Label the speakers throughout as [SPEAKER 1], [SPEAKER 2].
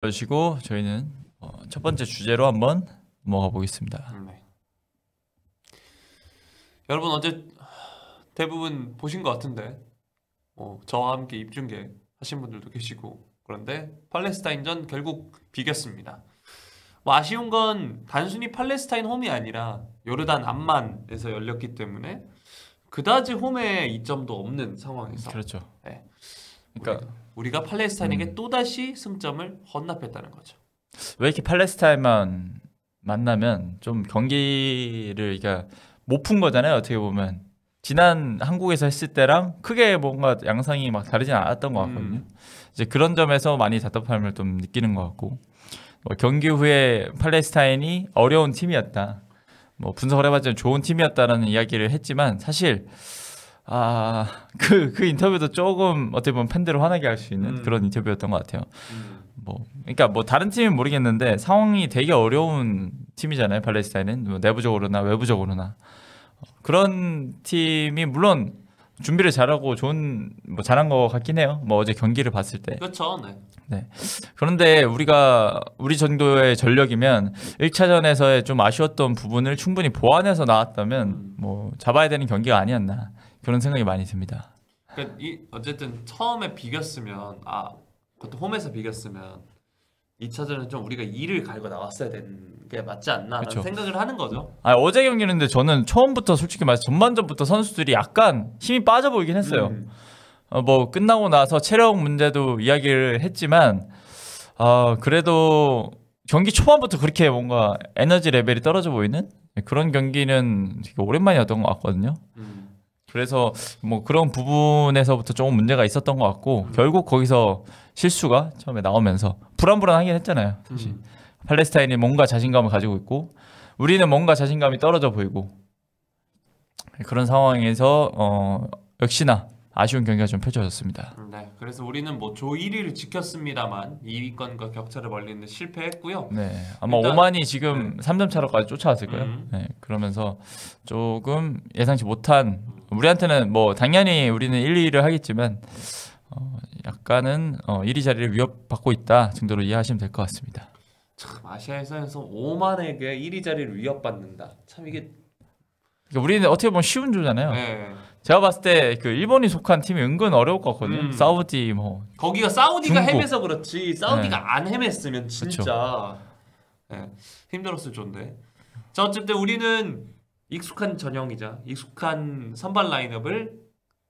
[SPEAKER 1] 그러시고 저희는 첫 번째 주제로 한번 넘어가 보겠습니다.
[SPEAKER 2] 네. 여러분 어제 대부분 보신 것 같은데 저와 함께 입중계 하신 분들도 계시고, 그런데 팔레스타인전 결국 비겼습니다. 뭐 아쉬운 건 단순히 팔레스타인 홈이 아니라 요르단 암만에서 열렸기 때문에 그다지 홈에 이점도 없는 상황에서,
[SPEAKER 1] 그렇죠.
[SPEAKER 2] 네.
[SPEAKER 1] 그러니까
[SPEAKER 2] 우리가 팔레스타인에게 또다시 승점을 헌납했다는 거죠.
[SPEAKER 1] 왜 이렇게 팔레스타인만 만나면 좀 경기를 그러니까 못 푼 거잖아요. 어떻게 보면 지난 한국에서 했을 때랑 크게 뭔가 양상이 막 다르진 않았던 것 같거든요. 이제 그런 점에서 많이 답답함을 좀 느끼는 것 같고, 경기 후에 팔레스타인이 어려운 팀이었다, 뭐 분석을 해봤자 좋은 팀이었다라는 이야기를 했지만, 사실 그 인터뷰도 조금 어떻게 보면 팬들을 화나게 할 수 있는 그런 인터뷰였던 것 같아요. 그러니까 뭐 다른 팀은 모르겠는데 상황이 되게 어려운 팀이잖아요. 팔레스타인은 뭐 내부적으로나 외부적으로나 그런 팀이 물론 준비를 잘하고 좋은 뭐 잘한 것 같긴 해요. 뭐 어제 경기를 봤을 때.
[SPEAKER 2] 그렇죠. 네.
[SPEAKER 1] 네. 그런데 우리 정도의 전력이면 1차전에서의 좀 아쉬웠던 부분을 충분히 보완해서 나왔다면 뭐 잡아야 되는 경기가 아니었나, 그런 생각이 많이 듭니다.
[SPEAKER 2] 그러니까 어쨌든 처음에 비겼으면, 그것도 홈에서 비겼으면 2차전은 좀 우리가 2를 갈고 나왔어야 되는 게 맞지 않나라는
[SPEAKER 1] 그쵸.
[SPEAKER 2] 생각을 하는 거죠.
[SPEAKER 1] 어제 경기는 근데 저는 처음부터 솔직히 말해서 전반전부터 선수들이 약간 힘이 빠져 보이긴 했어요. 뭐 끝나고 나서 체력 문제도 이야기를 했지만 그래도 경기 초반부터 그렇게 뭔가 에너지 레벨이 떨어져 보이는 그런 경기는 되게 오랜만이었던 것 같거든요. 그래서 뭐 그런 부분에서부터 조금 문제가 있었던 것 같고, 결국 거기서 실수가 처음에 나오면서 불안불안하긴 했잖아요. 사실 팔레스타인이 뭔가 자신감을 가지고 있고 우리는 뭔가 자신감이 떨어져 보이고, 그런 상황에서 역시나 아쉬운 경기가 좀 펼쳐졌습니다.
[SPEAKER 2] 네, 그래서 우리는 뭐 조 1위를 지켰습니다만 2위권과 격차를 벌리는 데 실패했고요.
[SPEAKER 1] 네, 아마
[SPEAKER 2] 일단,
[SPEAKER 1] 오만이 지금 3점 차로까지 쫓아왔을 거예요. 네, 그러면서 조금 예상치 못한, 우리한테는 뭐 당연히 우리는 1, 2위를 하겠지만 약간은 1위 자리를 위협받고 있다 정도로 이해하시면 될 것 같습니다.
[SPEAKER 2] 참, 아시아에서 오만에게 1위 자리를 위협받는다. 참 이게
[SPEAKER 1] 그러니까 우리는 어떻게 보면 쉬운 조잖아요.
[SPEAKER 2] 네.
[SPEAKER 1] 제가 봤을 때 그 일본이 속한 팀이 은근 어려울 것 같거든요. 사우디 뭐
[SPEAKER 2] 거기가 사우디가
[SPEAKER 1] 중국.
[SPEAKER 2] 헤매서 그렇지, 사우디가 안 헤맸으면 진짜 힘들었을 텐데. 자, 어쨌든 우리는 익숙한 전형이자 익숙한 선발 라인업을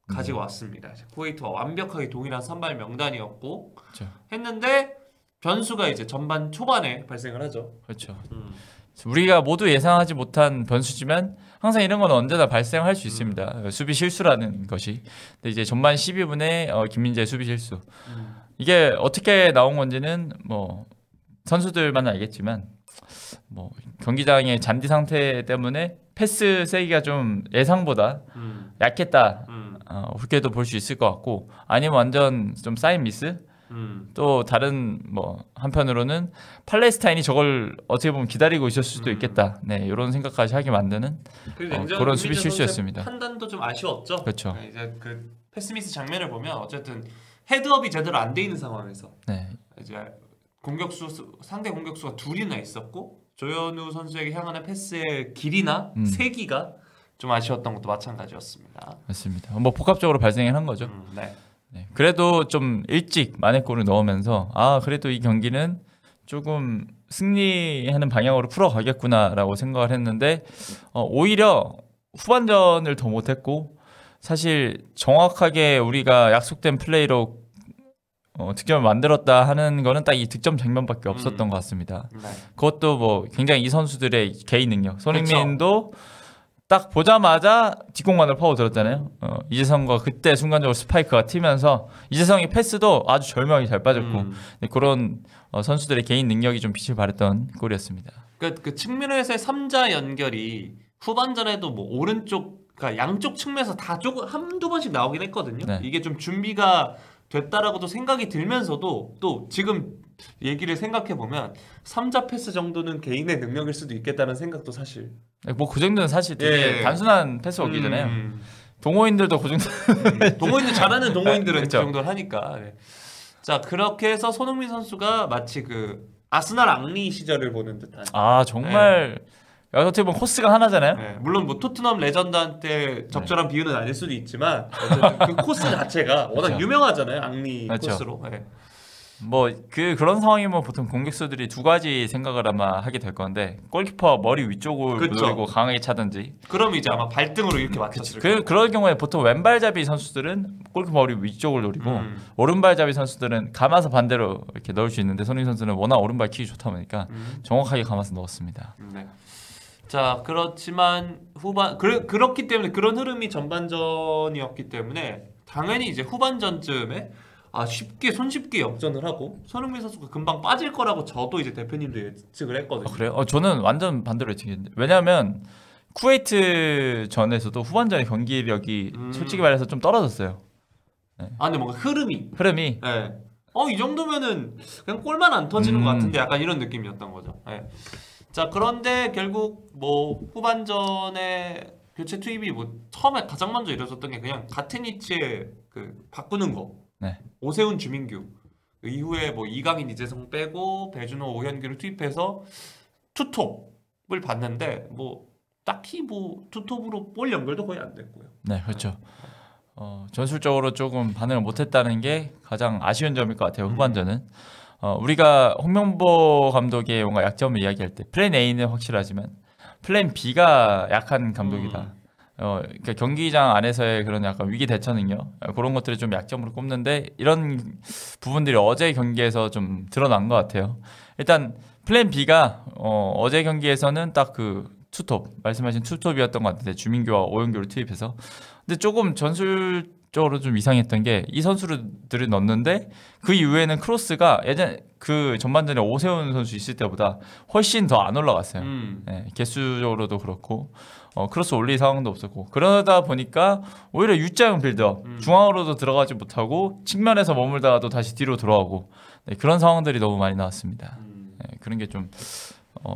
[SPEAKER 2] 가지고 왔습니다. 쿠웨이트와 완벽하게 동일한 선발 명단이었고,
[SPEAKER 1] 그렇죠.
[SPEAKER 2] 했는데 변수가 이제 전반 초반에 발생을 하죠.
[SPEAKER 1] 그렇죠. 우리가 모두 예상하지 못한 변수지만 항상 이런 건 언제나 발생할 수 있습니다. 수비 실수라는 것이. 근데 이제 전반 12분에 김민재의 수비 실수. 이게 어떻게 나온 건지는 뭐 선수들만 알겠지만, 뭐 경기장의 잔디 상태 때문에 패스 세기가 좀 예상보다 약했다, 그렇게도 볼 수 있을 것 같고, 아니면 완전 좀 사인 미스. 또 다른 뭐 한편으로는 팔레스타인이 저걸 어떻게 보면 기다리고 있을 수도 있겠다. 네, 이런 생각까지 하게 만드는 그런 수비 실수였습니다.
[SPEAKER 2] 판단도 좀 아쉬웠죠.
[SPEAKER 1] 그렇죠.
[SPEAKER 2] 이제 그 패스미스 장면을 보면 어쨌든 헤드업이 제대로 안 돼 있는 상황에서 이제 상대 공격수가 둘이나 있었고, 조현우 선수에게 향하는 패스의 길이나 세기가 좀 아쉬웠던 것도 마찬가지였습니다.
[SPEAKER 1] 맞습니다. 뭐 복합적으로 발생한 거죠.
[SPEAKER 2] 네.
[SPEAKER 1] 네, 그래도 좀 일찍 만회골을 넣으면서 그래도 이 경기는 조금 승리하는 방향으로 풀어가겠구나라고 생각을 했는데, 오히려 후반전을 더 못했고, 사실 정확하게 우리가 약속된 플레이로 득점을 만들었다 하는 거는 딱 이 득점 장면밖에 없었던 것 같습니다. 그것도 뭐 굉장히 이 선수들의 개인 능력. 손흥민도 딱 보자마자 뒷공간을 파고들었잖아요. 이재성과 그때 순간적으로 스파이크가 튀면서 이재성의 패스도 아주 절묘하게 잘 빠졌고, 그런 선수들의 개인 능력이 좀 빛을 발했던 골이었습니다.
[SPEAKER 2] 그 측면에서의 3자 연결이 후반전에도 뭐 오른쪽, 그러니까 양쪽 측면에서 다 조금 한두 번씩 나오긴 했거든요.
[SPEAKER 1] 네.
[SPEAKER 2] 이게 좀 준비가 됐다라고도 생각이 들면서도, 또 지금 얘기를 생각해 보면 3자 패스 정도는 개인의 능력일 수도 있겠다는 생각도 사실.
[SPEAKER 1] 뭐 그 정도는 사실 되게 단순한 패스 얻기잖아요. 동호인들도 그 정도.
[SPEAKER 2] 동호인들 잘하는 동호인들은
[SPEAKER 1] 그렇죠.
[SPEAKER 2] 그 정도를 하니까. 네. 자 그렇게 해서 손흥민 선수가 마치 그 아스날 앙리 시절을 보는 듯한.
[SPEAKER 1] 아 정말 어떻게 보면 코스가 하나잖아요.
[SPEAKER 2] 네, 물론 뭐 토트넘 레전드한테 적절한 비유는 아닐 수도 있지만 어쨌든 그 코스 자체가 워낙
[SPEAKER 1] 그렇죠.
[SPEAKER 2] 유명하잖아요. 앙리
[SPEAKER 1] 그렇죠.
[SPEAKER 2] 코스로. 네.
[SPEAKER 1] 뭐 그런 상황이면 보통 공격수들이 두 가지 생각을 아마 하게 될 건데 골키퍼 머리 위쪽을
[SPEAKER 2] 그쵸.
[SPEAKER 1] 노리고 강하게 차든지.
[SPEAKER 2] 그럼 이제 아마 발등으로 이렇게 맞췄을 거예요.
[SPEAKER 1] 그럴 경우에 보통 왼발잡이 선수들은 골키퍼 머리 위쪽을 노리고
[SPEAKER 2] 음.
[SPEAKER 1] 오른발잡이 선수들은 감아서 반대로 이렇게 넣을 수 있는데 손흥민 선수는 워낙 오른발 킥이 좋다 보니까 정확하게 감아서 넣었습니다.
[SPEAKER 2] 네. 자 그렇지만 후반 그렇기 때문에 그런 흐름이 전반전이었기 때문에 당연히 이제 후반전쯤에 손쉽게 역전을 하고 손흥민 선수가 금방 빠질 거라고 저도 이제 대표님도 예측을 했거든요.
[SPEAKER 1] 그래요? 저는 완전 반대로 예측했는데 왜냐하면 쿠웨이트 전에서도 후반전의 경기력이 솔직히 말해서 좀 떨어졌어요.
[SPEAKER 2] 근데 뭔가 흐름이
[SPEAKER 1] 네.
[SPEAKER 2] 이 정도면은 그냥 골만 안 터지는 것 같은데 약간 이런 느낌이었던 거죠. 네. 자 그런데 결국 뭐 후반전에 교체 투입이 뭐 처음에 가장 먼저 이루어졌던 게 그냥 같은 위치에 그 바꾸는 거.
[SPEAKER 1] 네.
[SPEAKER 2] 오세훈 주민규 그 이후에 뭐 이강인 이재성 빼고 배준호 오현규를 투입해서 투톱을 봤는데 뭐 딱히 뭐 투톱으로 볼 연결도 거의 안 됐고요.
[SPEAKER 1] 네, 그렇죠. 전술적으로 조금 반응을 못했다는 게 가장 아쉬운 점일 것 같아요. 후반전은 우리가 홍명보 감독의 뭔가 약점을 이야기할 때 플랜 A는 확실하지만 플랜 B가 약한 감독이다. 그러니까 경기장 안에서의 그런 약간 위기 대처 능력 그런 것들을 좀 약점으로 꼽는데 이런 부분들이 어제 경기에서 좀 드러난 것 같아요. 일단 플랜 B가 어제 경기에서는 딱 그 투톱 말씀하신 투톱이었던 것 같은데 주민규와 오영규를 투입해서 근데 조금 전술적으로 좀 이상했던 게 이 선수들을 넣었는데 그 이후에는 크로스가 예전 그 전반전에 오세훈 선수 있을 때보다 훨씬 더 안 올라갔어요. 네, 개수적으로도 그렇고 크로스 올릴 상황도 없었고 그러다 보니까 오히려 U자형 빌드업 중앙으로도 들어가지 못하고 측면에서 머물다가도 다시 뒤로 돌아오고 네, 그런 상황들이 너무 많이 나왔습니다. 네, 그런 게 좀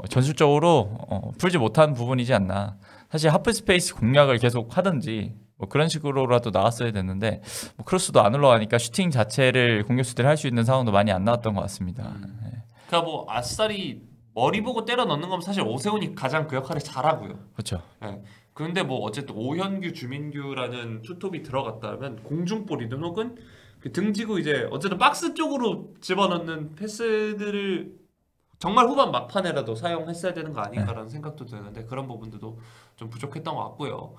[SPEAKER 1] 전술적으로 풀지 못한 부분이지 않나. 사실 하프 스페이스 공략을 계속 하든지 뭐 그런 식으로라도 나왔어야 됐는데 뭐 크로스도 안 올라가니까 슈팅 자체를 공격수들이 할 수 있는 상황도 많이 안 나왔던 것 같습니다. 네.
[SPEAKER 2] 그러니까 뭐 아싸리 머리 보고 때려 넣는 건 사실 오세훈이 가장 그 역할을 잘하고요.
[SPEAKER 1] 그렇죠.
[SPEAKER 2] 네. 그런데 뭐 어쨌든 오현규, 주민규라는 투톱이 들어갔다면 공중볼이든 혹은 그 등지고 이제 어쨌든 박스 쪽으로 집어넣는 패스들을 정말 후반 막판에라도 사용했어야 되는 거 아닌가라는 생각도 드는데 그런 부분들도 좀 부족했던 것 같고요.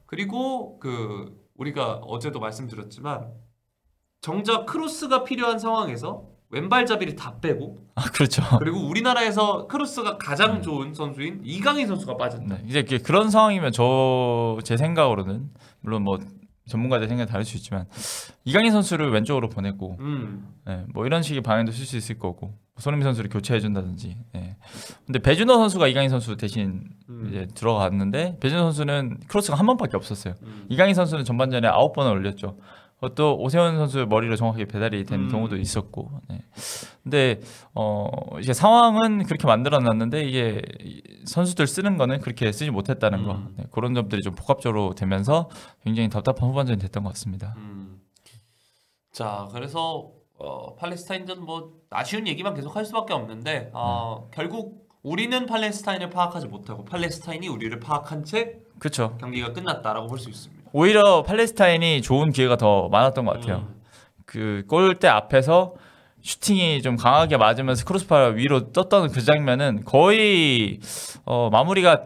[SPEAKER 2] 그리고 그 우리가 어제도 말씀드렸지만 정작 크로스가 필요한 상황에서 왼발잡이를 다 빼고
[SPEAKER 1] 그렇죠.
[SPEAKER 2] 그리고 우리나라에서 크로스가 가장 좋은 선수인 이강인 선수가 빠졌다.
[SPEAKER 1] 네, 이제 그런 상황이면 제 생각으로는 물론 뭐 전문가들 생각이 다를 수 있지만 이강인 선수를 왼쪽으로 보내고 네, 뭐 이런 식의 방향도 쓸 수 있을 거고 손흥민 선수를 교체해 준다든지. 네. 근데 배준호 선수가 이강인 선수 대신 이제 들어갔는데 배준호 선수는 크로스가 한 번밖에 없었어요. 이강인 선수는 전반전에 9번을 올렸죠. 또 오세훈 선수 머리로 정확하게 배달이 된 경우도 있었고. 네. 근데 이제 상황은 그렇게 만들어놨는데 이게 선수들 쓰는 거는 그렇게 쓰지 못했다는 거. 네. 그런 점들이 좀 복합적으로 되면서 굉장히 답답한 후반전이 됐던 것 같습니다.
[SPEAKER 2] 자, 그래서 팔레스타인전 뭐 아쉬운 얘기만 계속 할 수밖에 없는데 결국 우리는 팔레스타인을 파악하지 못하고 팔레스타인이 우리를 파악한 채
[SPEAKER 1] 그렇죠.
[SPEAKER 2] 경기가 끝났다라고 볼 수 있습니다.
[SPEAKER 1] 오히려 팔레스타인이 좋은 기회가 더 많았던 것 같아요. 그 골대 앞에서 슈팅이 좀 강하게 맞으면서 크로스바 위로 떴던 그 장면은 거의 마무리가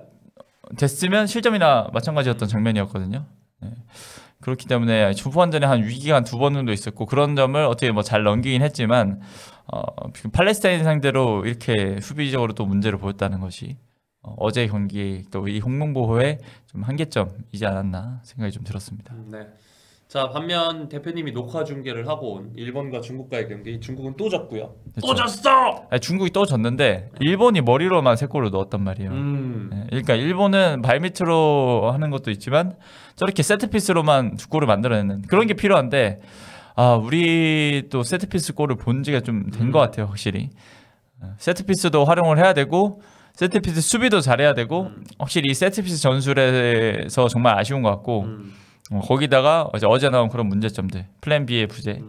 [SPEAKER 1] 됐으면 실점이나 마찬가지였던 장면이었거든요. 네. 그렇기 때문에 후반전에 한 위기가 한 2번 정도 있었고 그런 점을 어떻게 뭐 잘 넘기긴 했지만 팔레스타인 상대로 이렇게 수비적으로 또 문제를 보였다는 것이 어제 경기 또 이 홍명보호의 좀 한계점이지 않았나 생각이 좀 들었습니다.
[SPEAKER 2] 네. 자 반면 대표님이 녹화 중계를 하고 온 일본과 중국과의 경기 중국은 또 졌고요.
[SPEAKER 1] 그렇죠.
[SPEAKER 2] 또 졌어.
[SPEAKER 1] 아니, 중국이 또 졌는데 일본이 머리로만 3골을 넣었단 말이에요. 네, 그러니까 일본은 발밑으로 하는 것도 있지만 저렇게 세트피스로만 2골을 만들어내는 그런 게 필요한데 우리 또 세트피스 골을 본 지가 좀 된 것 같아요. 확실히 세트피스도 활용을 해야 되고 세트피스 수비도 잘해야 되고 확실히 이 세트피스 전술에서 정말 아쉬운 것 같고 거기다가 어제 나온 그런 문제점들 플랜 B의 부재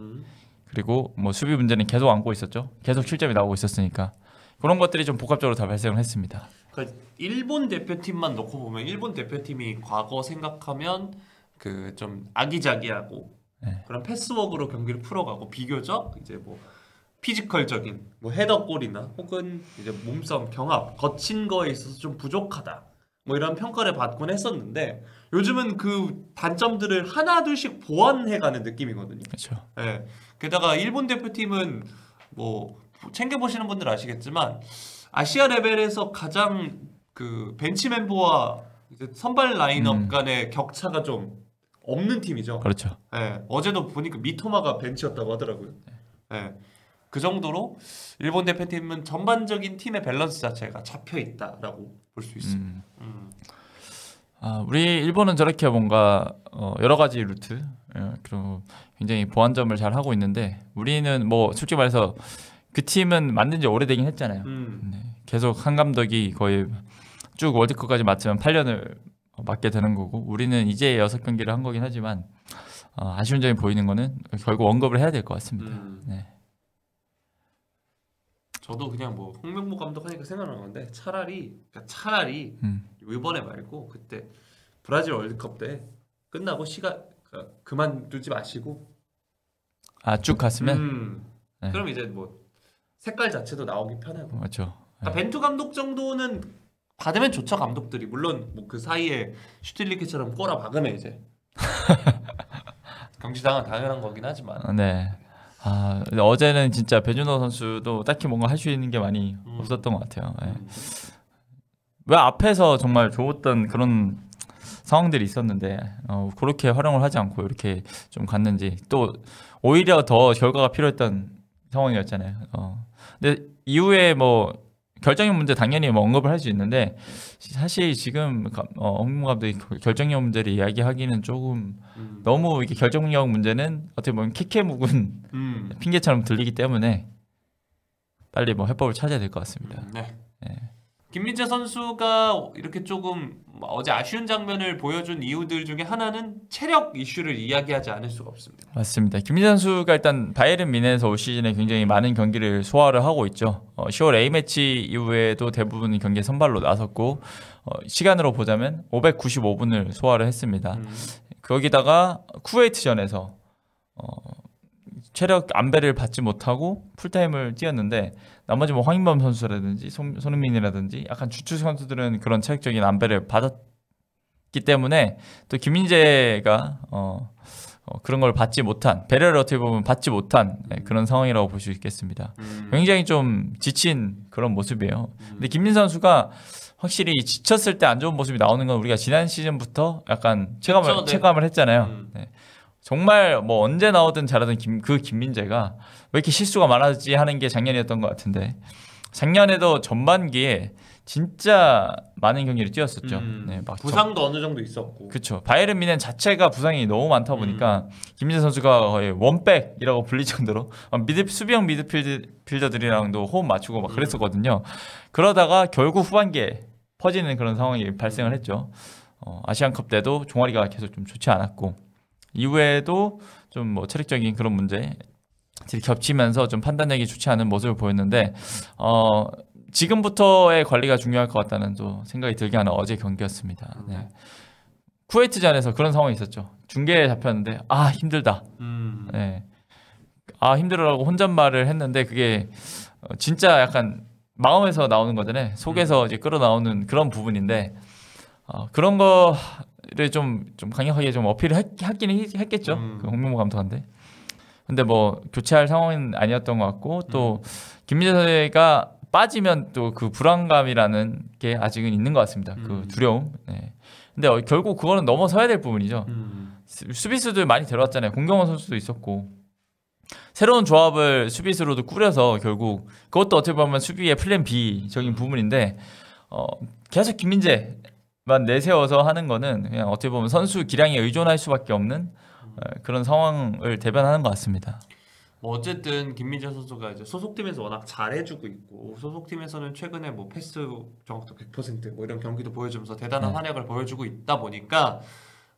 [SPEAKER 1] 그리고 뭐 수비 문제는 계속 안고 있었죠. 계속 실점이 나오고 있었으니까 그런 것들이 좀 복합적으로 다 발생을 했습니다.
[SPEAKER 2] 그러니까 일본 대표팀만 놓고 보면 일본 대표팀이 과거 생각하면 그 좀 아기자기하고
[SPEAKER 1] 네.
[SPEAKER 2] 그런 패스워크로 경기를 풀어가고 비교적 이제 뭐 피지컬적인 뭐 헤더골이나 혹은 이제 몸싸움, 경합, 거친 거에 있어서 좀 부족하다. 뭐 이런 평가를 받곤 했었는데 요즘은 그 단점들을 하나둘씩 보완해가는 느낌이거든요.
[SPEAKER 1] 그렇죠.
[SPEAKER 2] 예. 게다가 일본 대표팀은 뭐 챙겨 보시는 분들 아시겠지만 아시아 레벨에서 가장 그 벤치 멤버와 이제 선발 라인업 간의 격차가 좀 없는 팀이죠.
[SPEAKER 1] 그렇죠.
[SPEAKER 2] 예. 어제도 보니까 미토마가 벤치였다고 하더라고요. 예. 그 정도로 일본 대표팀은 전반적인 팀의 밸런스 자체가 잡혀 있다라고 볼 수 있습니다.
[SPEAKER 1] 우리 일본은 저렇게 뭔가 여러 가지 루트 그리고 굉장히 보완점을 잘 하고 있는데 우리는 뭐 솔직히 말해서 그 팀은 만든 지 오래되긴 했잖아요. 네. 계속 한 감독이 거의 쭉 월드컵까지 맡으면 8년을 맡게 되는 거고 우리는 이제 6경기를 한 거긴 하지만 아쉬운 점이 보이는 거는 결국 언급을 해야 될 것 같습니다. 네.
[SPEAKER 2] 저도 그냥 뭐 홍명보 감독 하니까 생각나는 건데 차라리 이번에 말고 그때 브라질 월드컵 때 끝나고 시간 그만두지 마시고
[SPEAKER 1] 쭉 갔으면 네.
[SPEAKER 2] 그럼 이제 뭐 색깔 자체도 나오기 편하고
[SPEAKER 1] 맞죠. 네.
[SPEAKER 2] 벤투 감독 정도는 받으면 좋죠. 감독들이 물론 뭐 그 사이에 슈틸리케처럼 꼬라 박으면 이제 경기당은 당연한 거긴 하지만
[SPEAKER 1] 네. 근데 어제는 진짜 배준호 선수도 딱히 뭔가 할 수 있는 게 많이 없었던 것 같아요. 네. 왜 앞에서 정말 좋았던 그런 상황들이 있었는데 그렇게 활용을 하지 않고 이렇게 좀 갔는지 또 오히려 더 결과가 필요했던 상황이었잖아요. 근데 이후에 뭐 결정력 문제 당연히 뭐 언급을 할 수 있는데 사실 지금 홍명보 감독이 결정력 문제를 이야기하기는 조금 너무 이게 결정력 문제는 어떻게 보면 캐캐 묵은 핑계처럼 들리기 때문에 빨리 뭐 해법을 찾아야 될 것 같습니다.
[SPEAKER 2] 네.
[SPEAKER 1] 네.
[SPEAKER 2] 김민재 선수가 이렇게 조금 어제 아쉬운 장면을 보여준 이유들 중에 하나는 체력 이슈를 이야기하지 않을 수가 없습니다.
[SPEAKER 1] 맞습니다. 김민재 선수가 일단 바이에른 뮌헨에서 올 시즌에 굉장히 많은 경기를 소화를 하고 있죠. 10월 A매치 이후에도 대부분 경기에 선발로 나섰고 시간으로 보자면 595분을 소화를 했습니다. 거기다가 쿠웨이트전에서 체력 안배를 받지 못하고 풀타임을 뛰었는데 나머지 뭐 황인범 선수라든지 손흥민이라든지 약간 주축 선수들은 그런 체력적인 안배를 받았기 때문에 또 김민재가 그런 걸 받지 못한 배려를 어떻게 보면 받지 못한 그런 상황이라고 볼 수 있겠습니다. 굉장히 좀 지친 그런 모습이에요. 근데 김민재 선수가 확실히 지쳤을 때 안 좋은 모습이 나오는 건 우리가 지난 시즌부터 약간 체감을 했잖아요. 네. 정말 뭐 언제 나오든 잘하던 그 김민재가 왜 이렇게 실수가 많아지지 하는 게 작년이었던 것 같은데 작년에도 전반기에 진짜 많은 경기를 뛰었었죠. 네, 막
[SPEAKER 2] 부상도 어느 정도 있었고.
[SPEAKER 1] 그렇죠. 바이에른 뮌헨 자체가 부상이 너무 많다 보니까 김민재 선수가 거의 원백이라고 불릴 정도로 수비형 미드필더들이랑도 호흡 맞추고 막 그랬었거든요. 그러다가 결국 후반기에 퍼지는 그런 상황이 발생을 했죠. 아시안컵 때도 종아리가 계속 좀 좋지 않았고 이후에도 좀 뭐 체력적인 그런 문제들이 겹치면서 좀 판단력이 좋지 않은 모습을 보였는데 지금부터의 관리가 중요할 것 같다는 또 생각이 들게 하는 어제 경기였습니다. 네. 쿠웨이트전에서 그런 상황이 있었죠. 중계에 잡혔는데 힘들다. 네. 힘들어라고 혼잣말을 했는데 그게 진짜 약간 마음에서 나오는 거잖아요. 속에서 이제 끌어나오는 그런 부분인데 그런 거를 좀 강력하게 좀 어필을 하기는 했겠죠. 그 홍명보 감독한테. 근데 뭐 교체할 상황은 아니었던 것 같고 또 김민재가 빠지면 또 그 불안감이라는 게 아직은 있는 것 같습니다. 그 두려움. 네. 근데 결국 그거는 넘어서야 될 부분이죠. 수비수들 많이 들어왔잖아요. 공경원 선수도 있었고 새로운 조합을 수비수로도 꾸려서 결국 그것도 어떻게 보면 수비의 플랜 B적인 부분인데 계속 김민재만 내세워서 하는 거는 그냥 어떻게 보면 선수 기량에 의존할 수밖에 없는 그런 상황을 대변하는 것 같습니다.
[SPEAKER 2] 뭐 어쨌든 김민재 선수가 이제 소속팀에서 워낙 잘해주고 있고 소속팀에서는 최근에 뭐 패스 정확도 100%뭐 이런 경기도 보여주면서 대단한 활약을 보여주고 있다 보니까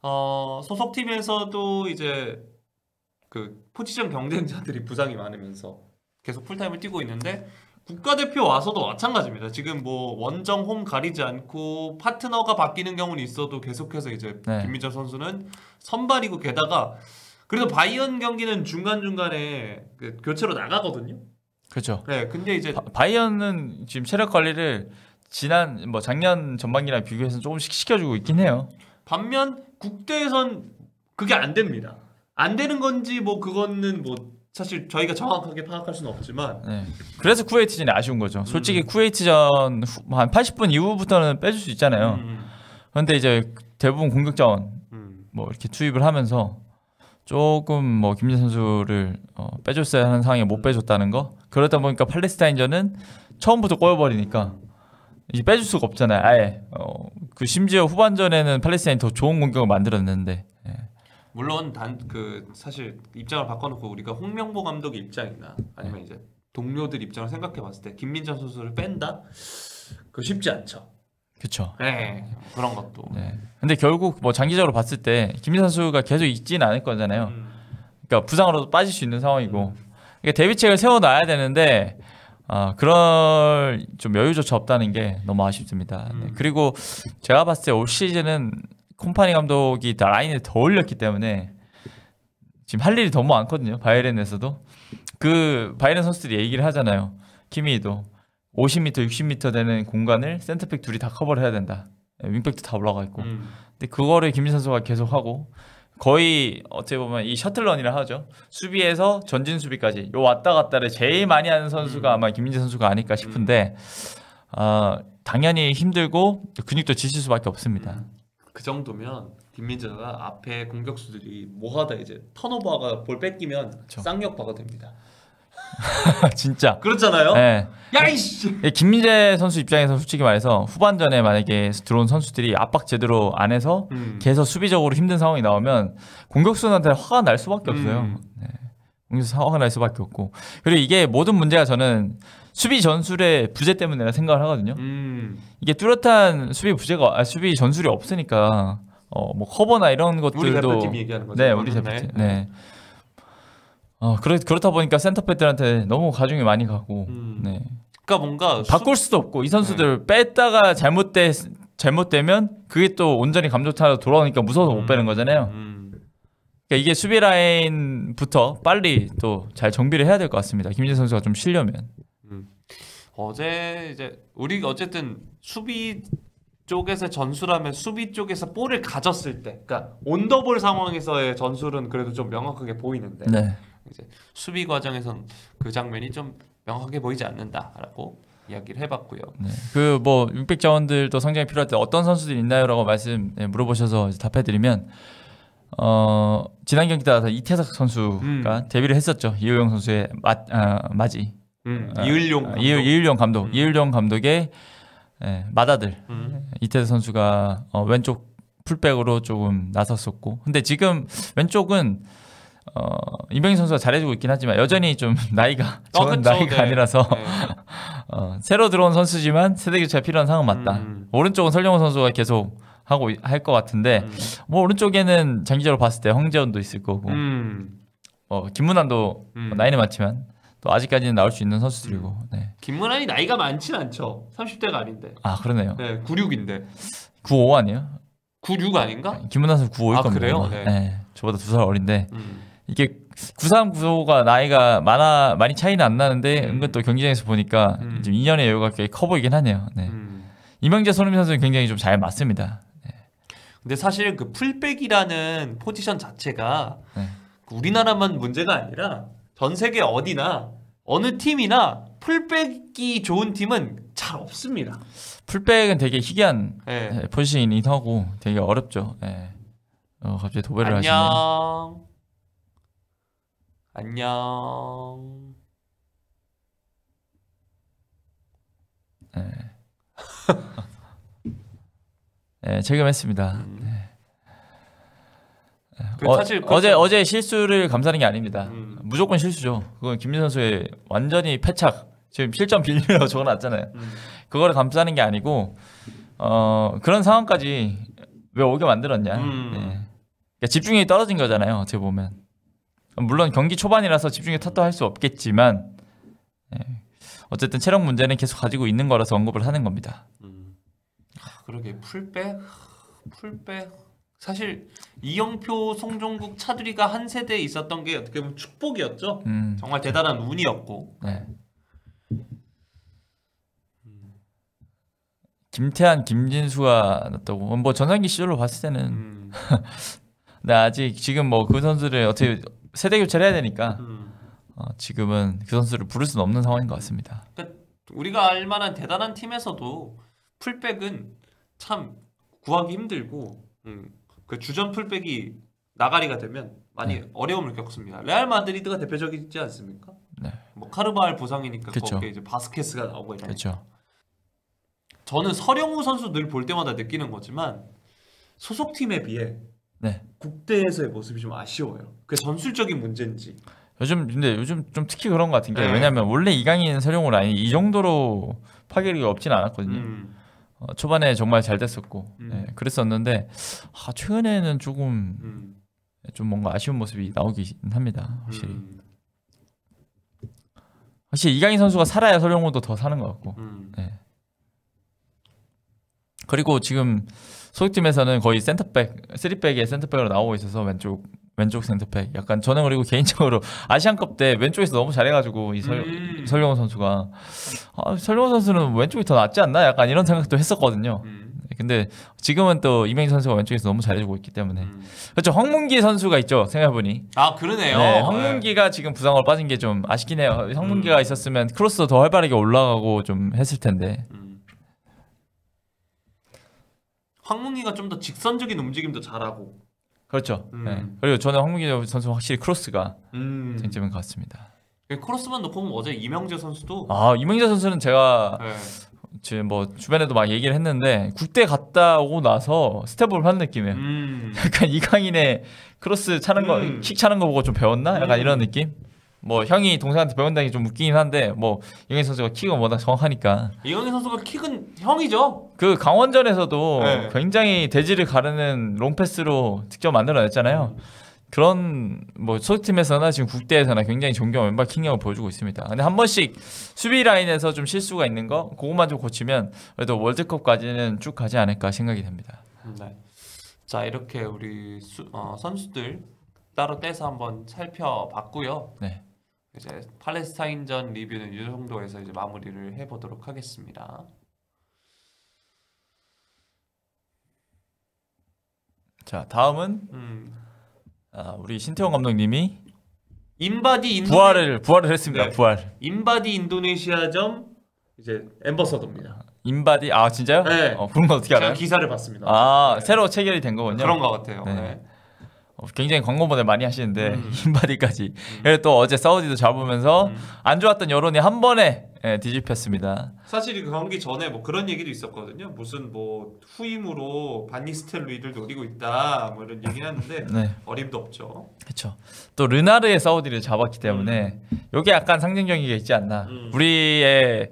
[SPEAKER 2] 소속팀에서도 이제 그 포지션 경쟁자들이 부상이 많으면서 계속 풀타임을 뛰고 있는데 국가대표 와서도 마찬가지입니다. 지금 뭐 원정 홈 가리지 않고 파트너가 바뀌는 경우는 있어도 계속해서 이제
[SPEAKER 1] 네.
[SPEAKER 2] 김민재 선수는 선발이고 게다가 그래도 바이언 경기는 중간중간에 그 교체로 나가거든요.
[SPEAKER 1] 그렇죠.
[SPEAKER 2] 네, 근데 이제
[SPEAKER 1] 바이언은 지금 체력 관리를 지난 뭐 작년 전반기랑 비교해서 조금씩 시켜주고 있긴 해요.
[SPEAKER 2] 반면 국대에선 그게 안 됩니다. 안 되는 건지 뭐 그거는 뭐 사실 저희가 정확하게 파악할 수는 없지만
[SPEAKER 1] 네. 그래서 쿠웨이트전이 아쉬운 거죠. 솔직히 쿠웨이트전 한 80분 이후부터는 빼줄 수 있잖아요. 그런데 이제 대부분 공격 자원 뭐 이렇게 투입을 하면서 조금 뭐 김민재 선수를 빼줬어야 하는 상황에 못 빼줬다는 거. 그러다 보니까 팔레스타인전은 처음부터 꼬여버리니까 이제 빼줄 수가 없잖아요. 아예 그 심지어 후반전에는 팔레스타인이 더 좋은 공격을 만들었는데. 예.
[SPEAKER 2] 물론 사실 입장을 바꿔놓고 우리가 홍명보 감독의 입장이나 아니면 이제 동료들 입장을 생각해봤을 때 김민재 선수를 뺀다? 그거 쉽지 않죠.
[SPEAKER 1] 그렇죠.
[SPEAKER 2] 네, 그런 것도.
[SPEAKER 1] 네. 근데 결국 뭐 장기적으로 봤을 때 김민재 선수가 계속 있지는 않을 거잖아요. 그러니까 부상으로도 빠질 수 있는 상황이고. 그러니까 대비책을 세워놔야 되는데 그럴 좀 여유조차 없다는 게 너무 아쉽습니다. 네. 그리고 제가 봤을 때 올 시즌은 콤파니 감독이 라인을 더 올렸기 때문에 지금 할 일이 너무 많거든요. 바이에른에서도 그 바이에른 선수들이 얘기를 하잖아요. 키미도 50m, 60m 되는 공간을 센터백 둘이 다 커버를 해야 된다. 윙백도 다 올라가 있고. 근데 그거를 김민 선수가 계속 하고 거의 어떻게 보면 이 셔틀런이라 하죠. 수비에서 전진 수비까지 요 왔다 갔다를 제일 많이 하는 선수가 아마 김민재 선수가 아닐까 싶은데 당연히 힘들고 근육도 지칠 수밖에 없습니다.
[SPEAKER 2] 그 정도면 김민재가 앞에 공격수들이 뭐하다 이제 턴오버가 볼 뺏기면
[SPEAKER 1] 그렇죠.
[SPEAKER 2] 쌍욕파가 됩니다.
[SPEAKER 1] 진짜.
[SPEAKER 2] 그렇잖아요.
[SPEAKER 1] 네.
[SPEAKER 2] 야이씨.
[SPEAKER 1] 김민재 선수 입장에서 솔직히 말해서 후반전에 만약에 들어온 선수들이 압박 제대로 안 해서 계속 수비적으로 힘든 상황이 나오면 공격수한테 화가 날 수밖에 없어요. 네. 공격수 화가 날 수밖에 없고. 그리고 이게 모든 문제가 저는 수비 전술의 부재 때문이라 생각을 하거든요. 이게 뚜렷한 수비 전술이 없으니까 뭐 커버나 이런 것들도
[SPEAKER 2] 우리 대표팀 얘기하는 거죠.
[SPEAKER 1] 네, 우리 대표팀. 네. 그렇다 보니까 센터백들한테 너무 가중이 많이 가고. 네.
[SPEAKER 2] 그러니까 뭔가
[SPEAKER 1] 바꿀 수도 없고 이 선수들 뺐다가 잘못되면 그게 또 온전히 감독 탓으로 돌아오니까 무서워서 못 빼는 거잖아요. 그러니까 이게 수비 라인부터 빨리 또 잘 정비를 해야 될 것 같습니다. 김민재 선수가 좀 쉬려면.
[SPEAKER 2] 어제 이제 우리가 어쨌든 수비 쪽에서 전술하면 수비 쪽에서 볼을 가졌을 때, 그러니까 온더볼 상황에서의 전술은 그래도 좀 명확하게 보이는데
[SPEAKER 1] 네.
[SPEAKER 2] 이제 수비 과정에선 그 장면이 좀 명확하게 보이지 않는다라고 이야기를 해봤고요.
[SPEAKER 1] 네. 그 뭐 윙백 자원들도 성장이 필요할 때 어떤 선수들이 있나요라고 물어보셔서 물어보셔서 지난 경기 때 이태석 선수가 데뷔를 했었죠. 이효영 선수의 맞이. 이을용 감독, 이을용 감독의 맏아들 이태석 선수가 왼쪽 풀백으로 조금 나섰었고, 근데 지금 왼쪽은 임병희 선수가 잘해주고 있긴 하지만 여전히 좀 나이가 적은 나이가 아니라서 새로 들어온 선수지만 세대 교체가 필요한 상황은 맞다. 오른쪽은 설정호 선수가 계속 하고 할 것 같은데 뭐 오른쪽에는 장기적으로 봤을 때 황재원도 있을 거고 김문환도 나이는 많지만 또 아직까지는 나올 수 있는 선수들이고. 네.
[SPEAKER 2] 김문환이 나이가 많진 않죠. 30대가 아닌데.
[SPEAKER 1] 아 그러네요.
[SPEAKER 2] 네, 96인데.
[SPEAKER 1] 95 아니에요?
[SPEAKER 2] 96 아닌가?
[SPEAKER 1] 김문환 선수 95일 겁니다.
[SPEAKER 2] 그래요? 네.
[SPEAKER 1] 네. 저보다 2살 어린데 이게 93, 95가 나이가 많이 차이는 안 나는데 은근 또 경기장에서 보니까 좀 2년의 여유가 꽤 커 보이긴 하네요. 네. 이명재, 손흥민 선수는 굉장히 좀 잘 맞습니다. 네.
[SPEAKER 2] 근데 사실 그 풀백이라는 포지션 자체가
[SPEAKER 1] 네.
[SPEAKER 2] 우리나라만 문제가 아니라 전 세계 어디나 어느 팀이나 풀백이 좋은 팀은 잘 없습니다.
[SPEAKER 1] 풀백은 되게 희귀한 포지션이긴 하고 되게 어렵죠. 네. 갑자기 도배를 하시네요.
[SPEAKER 2] 안녕.
[SPEAKER 1] 네. 네, 체감했습니다. 네.
[SPEAKER 2] 사실
[SPEAKER 1] 어제 실수를 감사하는 게 아닙니다. 무조건 실수죠. 그건 김민 선수의 완전히 패착. 지금 실점 빌리라고 적어놨잖아요. 그거를 감싸는 게 아니고 그런 상황까지 왜 오게 만들었냐. 네. 그러니까 집중력이 떨어진 거잖아요. 어떻게 보면. 물론 경기 초반이라서 집중해 탓도 할 수 없겠지만 어쨌든 체력 문제는 계속 가지고 있는 거라서 언급을 하는 겁니다.
[SPEAKER 2] 그러게 풀백 사실 이영표, 송종국, 차두리가 한 세대에 있었던 게 어떻게 보면 축복이었죠. 정말 대단한 운이었고.
[SPEAKER 1] 네. 김태한, 김진수가 났다고. 뭐 전성기 시절로 봤을 때는 근데 아직 지금 뭐 그 선수를 어떻게 세대 교체를 해야 되니까 지금은 그 선수를 부를 수는 없는 상황인 것 같습니다.
[SPEAKER 2] 그러니까 우리가 알만한 대단한 팀에서도 풀백은 참 구하기 힘들고 그 주전 풀백이 나가리가 되면 많이 어려움을 겪습니다. 레알 마드리드가 대표적이지 않습니까?
[SPEAKER 1] 네.
[SPEAKER 2] 뭐 카르바알 부상이니까
[SPEAKER 1] 그쵸.
[SPEAKER 2] 거기에 이제 바스케스가 나오고 이러니까.
[SPEAKER 1] 그렇죠.
[SPEAKER 2] 저는 서령우 선수 늘 볼 때마다 느끼는 거지만 소속팀에 비해
[SPEAKER 1] 네.
[SPEAKER 2] 국대에서의 모습이 좀 아쉬워요. 그게 전술적인 문제인지.
[SPEAKER 1] 근데 요즘 좀 특히 그런 것 같은 게
[SPEAKER 2] 네.
[SPEAKER 1] 왜냐면 원래 이강인, 서령우 라인이 이 정도로 파괴력이 없진 않았거든요. 초반에 정말 잘 됐었고 그랬었는데 최근에는 조금 좀 뭔가 아쉬운 모습이 나오긴 합니다. 확실히 이강인 선수가 살아야 서령우도 더 사는 것 같고. 네. 그리고 지금 소속팀에서는 거의 센터백, 3백의 센터백으로 나오고 있어서 왼쪽 센터백. 약간 저는 그리고 개인적으로 아시안컵 때 왼쪽에서 너무 잘해가지고 이 설령호 선수가 설령호 선수는 왼쪽이 더 낫지 않나? 약간 이런 생각도 했었거든요. 근데 지금은 또 이명희 선수가 왼쪽에서 너무 잘해주고 있기 때문에 그렇죠. 황문기 선수가 있죠. 생각해보니.
[SPEAKER 2] 아 그러네요.
[SPEAKER 1] 네, 황문기가 지금 부상으로 빠진 게 좀 아쉽긴 해요. 황문기가 있었으면 크로스도 더 활발하게 올라가고 좀 했을 텐데.
[SPEAKER 2] 황문기가 좀 더 직선적인 움직임도 잘하고.
[SPEAKER 1] 그렇죠. 네. 그리고 저는 황문기 선수 확실히 크로스가 쟁점인 것 같습니다.
[SPEAKER 2] 크로스만 놓고 보면 어제 이명재 선수도
[SPEAKER 1] 이명재 선수는 제가 지금 뭐 주변에도 막 얘기를 했는데 국대 갔다 오고 나서 스텝업을 한 느낌이에요. 약간 이강인의 크로스 차는 거, 킥 차는 거 보고 좀 배웠나? 약간 이런 느낌? 뭐 형이 동생한테 배운다는 게 좀 웃기긴 한데 뭐 이강인 선수가 킥은 워낙 정확하니까.
[SPEAKER 2] 이강인 선수가 킥은 형이죠.
[SPEAKER 1] 그 강원전에서도 굉장히 대지를 가르는 롱패스로 득점 만들어냈잖아요. 그런 뭐 소속팀에서나 지금 국대에서나 굉장히 존경한 왼발 킹력을 보여주고 있습니다. 근데 한 번씩 수비 라인에서 좀 실수가 있는 거 그것만 좀 고치면 그래도 월드컵까지는 쭉 가지 않을까 생각이 됩니다.
[SPEAKER 2] 네. 자 이렇게 우리 선수들 따로 떼서 한번 살펴봤고요.
[SPEAKER 1] 네.
[SPEAKER 2] 이제 팔레스타인전 리뷰는 이 정도에서 이제 마무리를 해보도록 하겠습니다.
[SPEAKER 1] 자 다음은 우리 신태용 감독님이
[SPEAKER 2] 인바디
[SPEAKER 1] 부활을 했습니다.
[SPEAKER 2] 네.
[SPEAKER 1] 부활.
[SPEAKER 2] 인바디 인도네시아점 이제 엠버서더입니다.
[SPEAKER 1] 인바디 진짜요?
[SPEAKER 2] 네.
[SPEAKER 1] 그런 거 어떻게 알아요?
[SPEAKER 2] 제가 기사를 봤습니다. 네.
[SPEAKER 1] 새로 체결이 된 거군요.
[SPEAKER 2] 그런 것 같아요.
[SPEAKER 1] 네.
[SPEAKER 2] 네.
[SPEAKER 1] 굉장히 광고모델 많이 하시는데 인바디까지. 그리고 또 어제 사우디도 잡으면서 안 좋았던 여론이 한 번에 뒤집혔습니다.
[SPEAKER 2] 사실 그 경기 전에 뭐 그런 얘기도 있었거든요. 무슨 뭐 후임으로 반니스텔로이를 노리고 있다 뭐 이런 얘기하는데
[SPEAKER 1] 네.
[SPEAKER 2] 어림도 없죠.
[SPEAKER 1] 그렇죠. 또 르나르의 사우디를 잡았기 때문에 이게 약간 상징적인 게 있지 않나. 우리의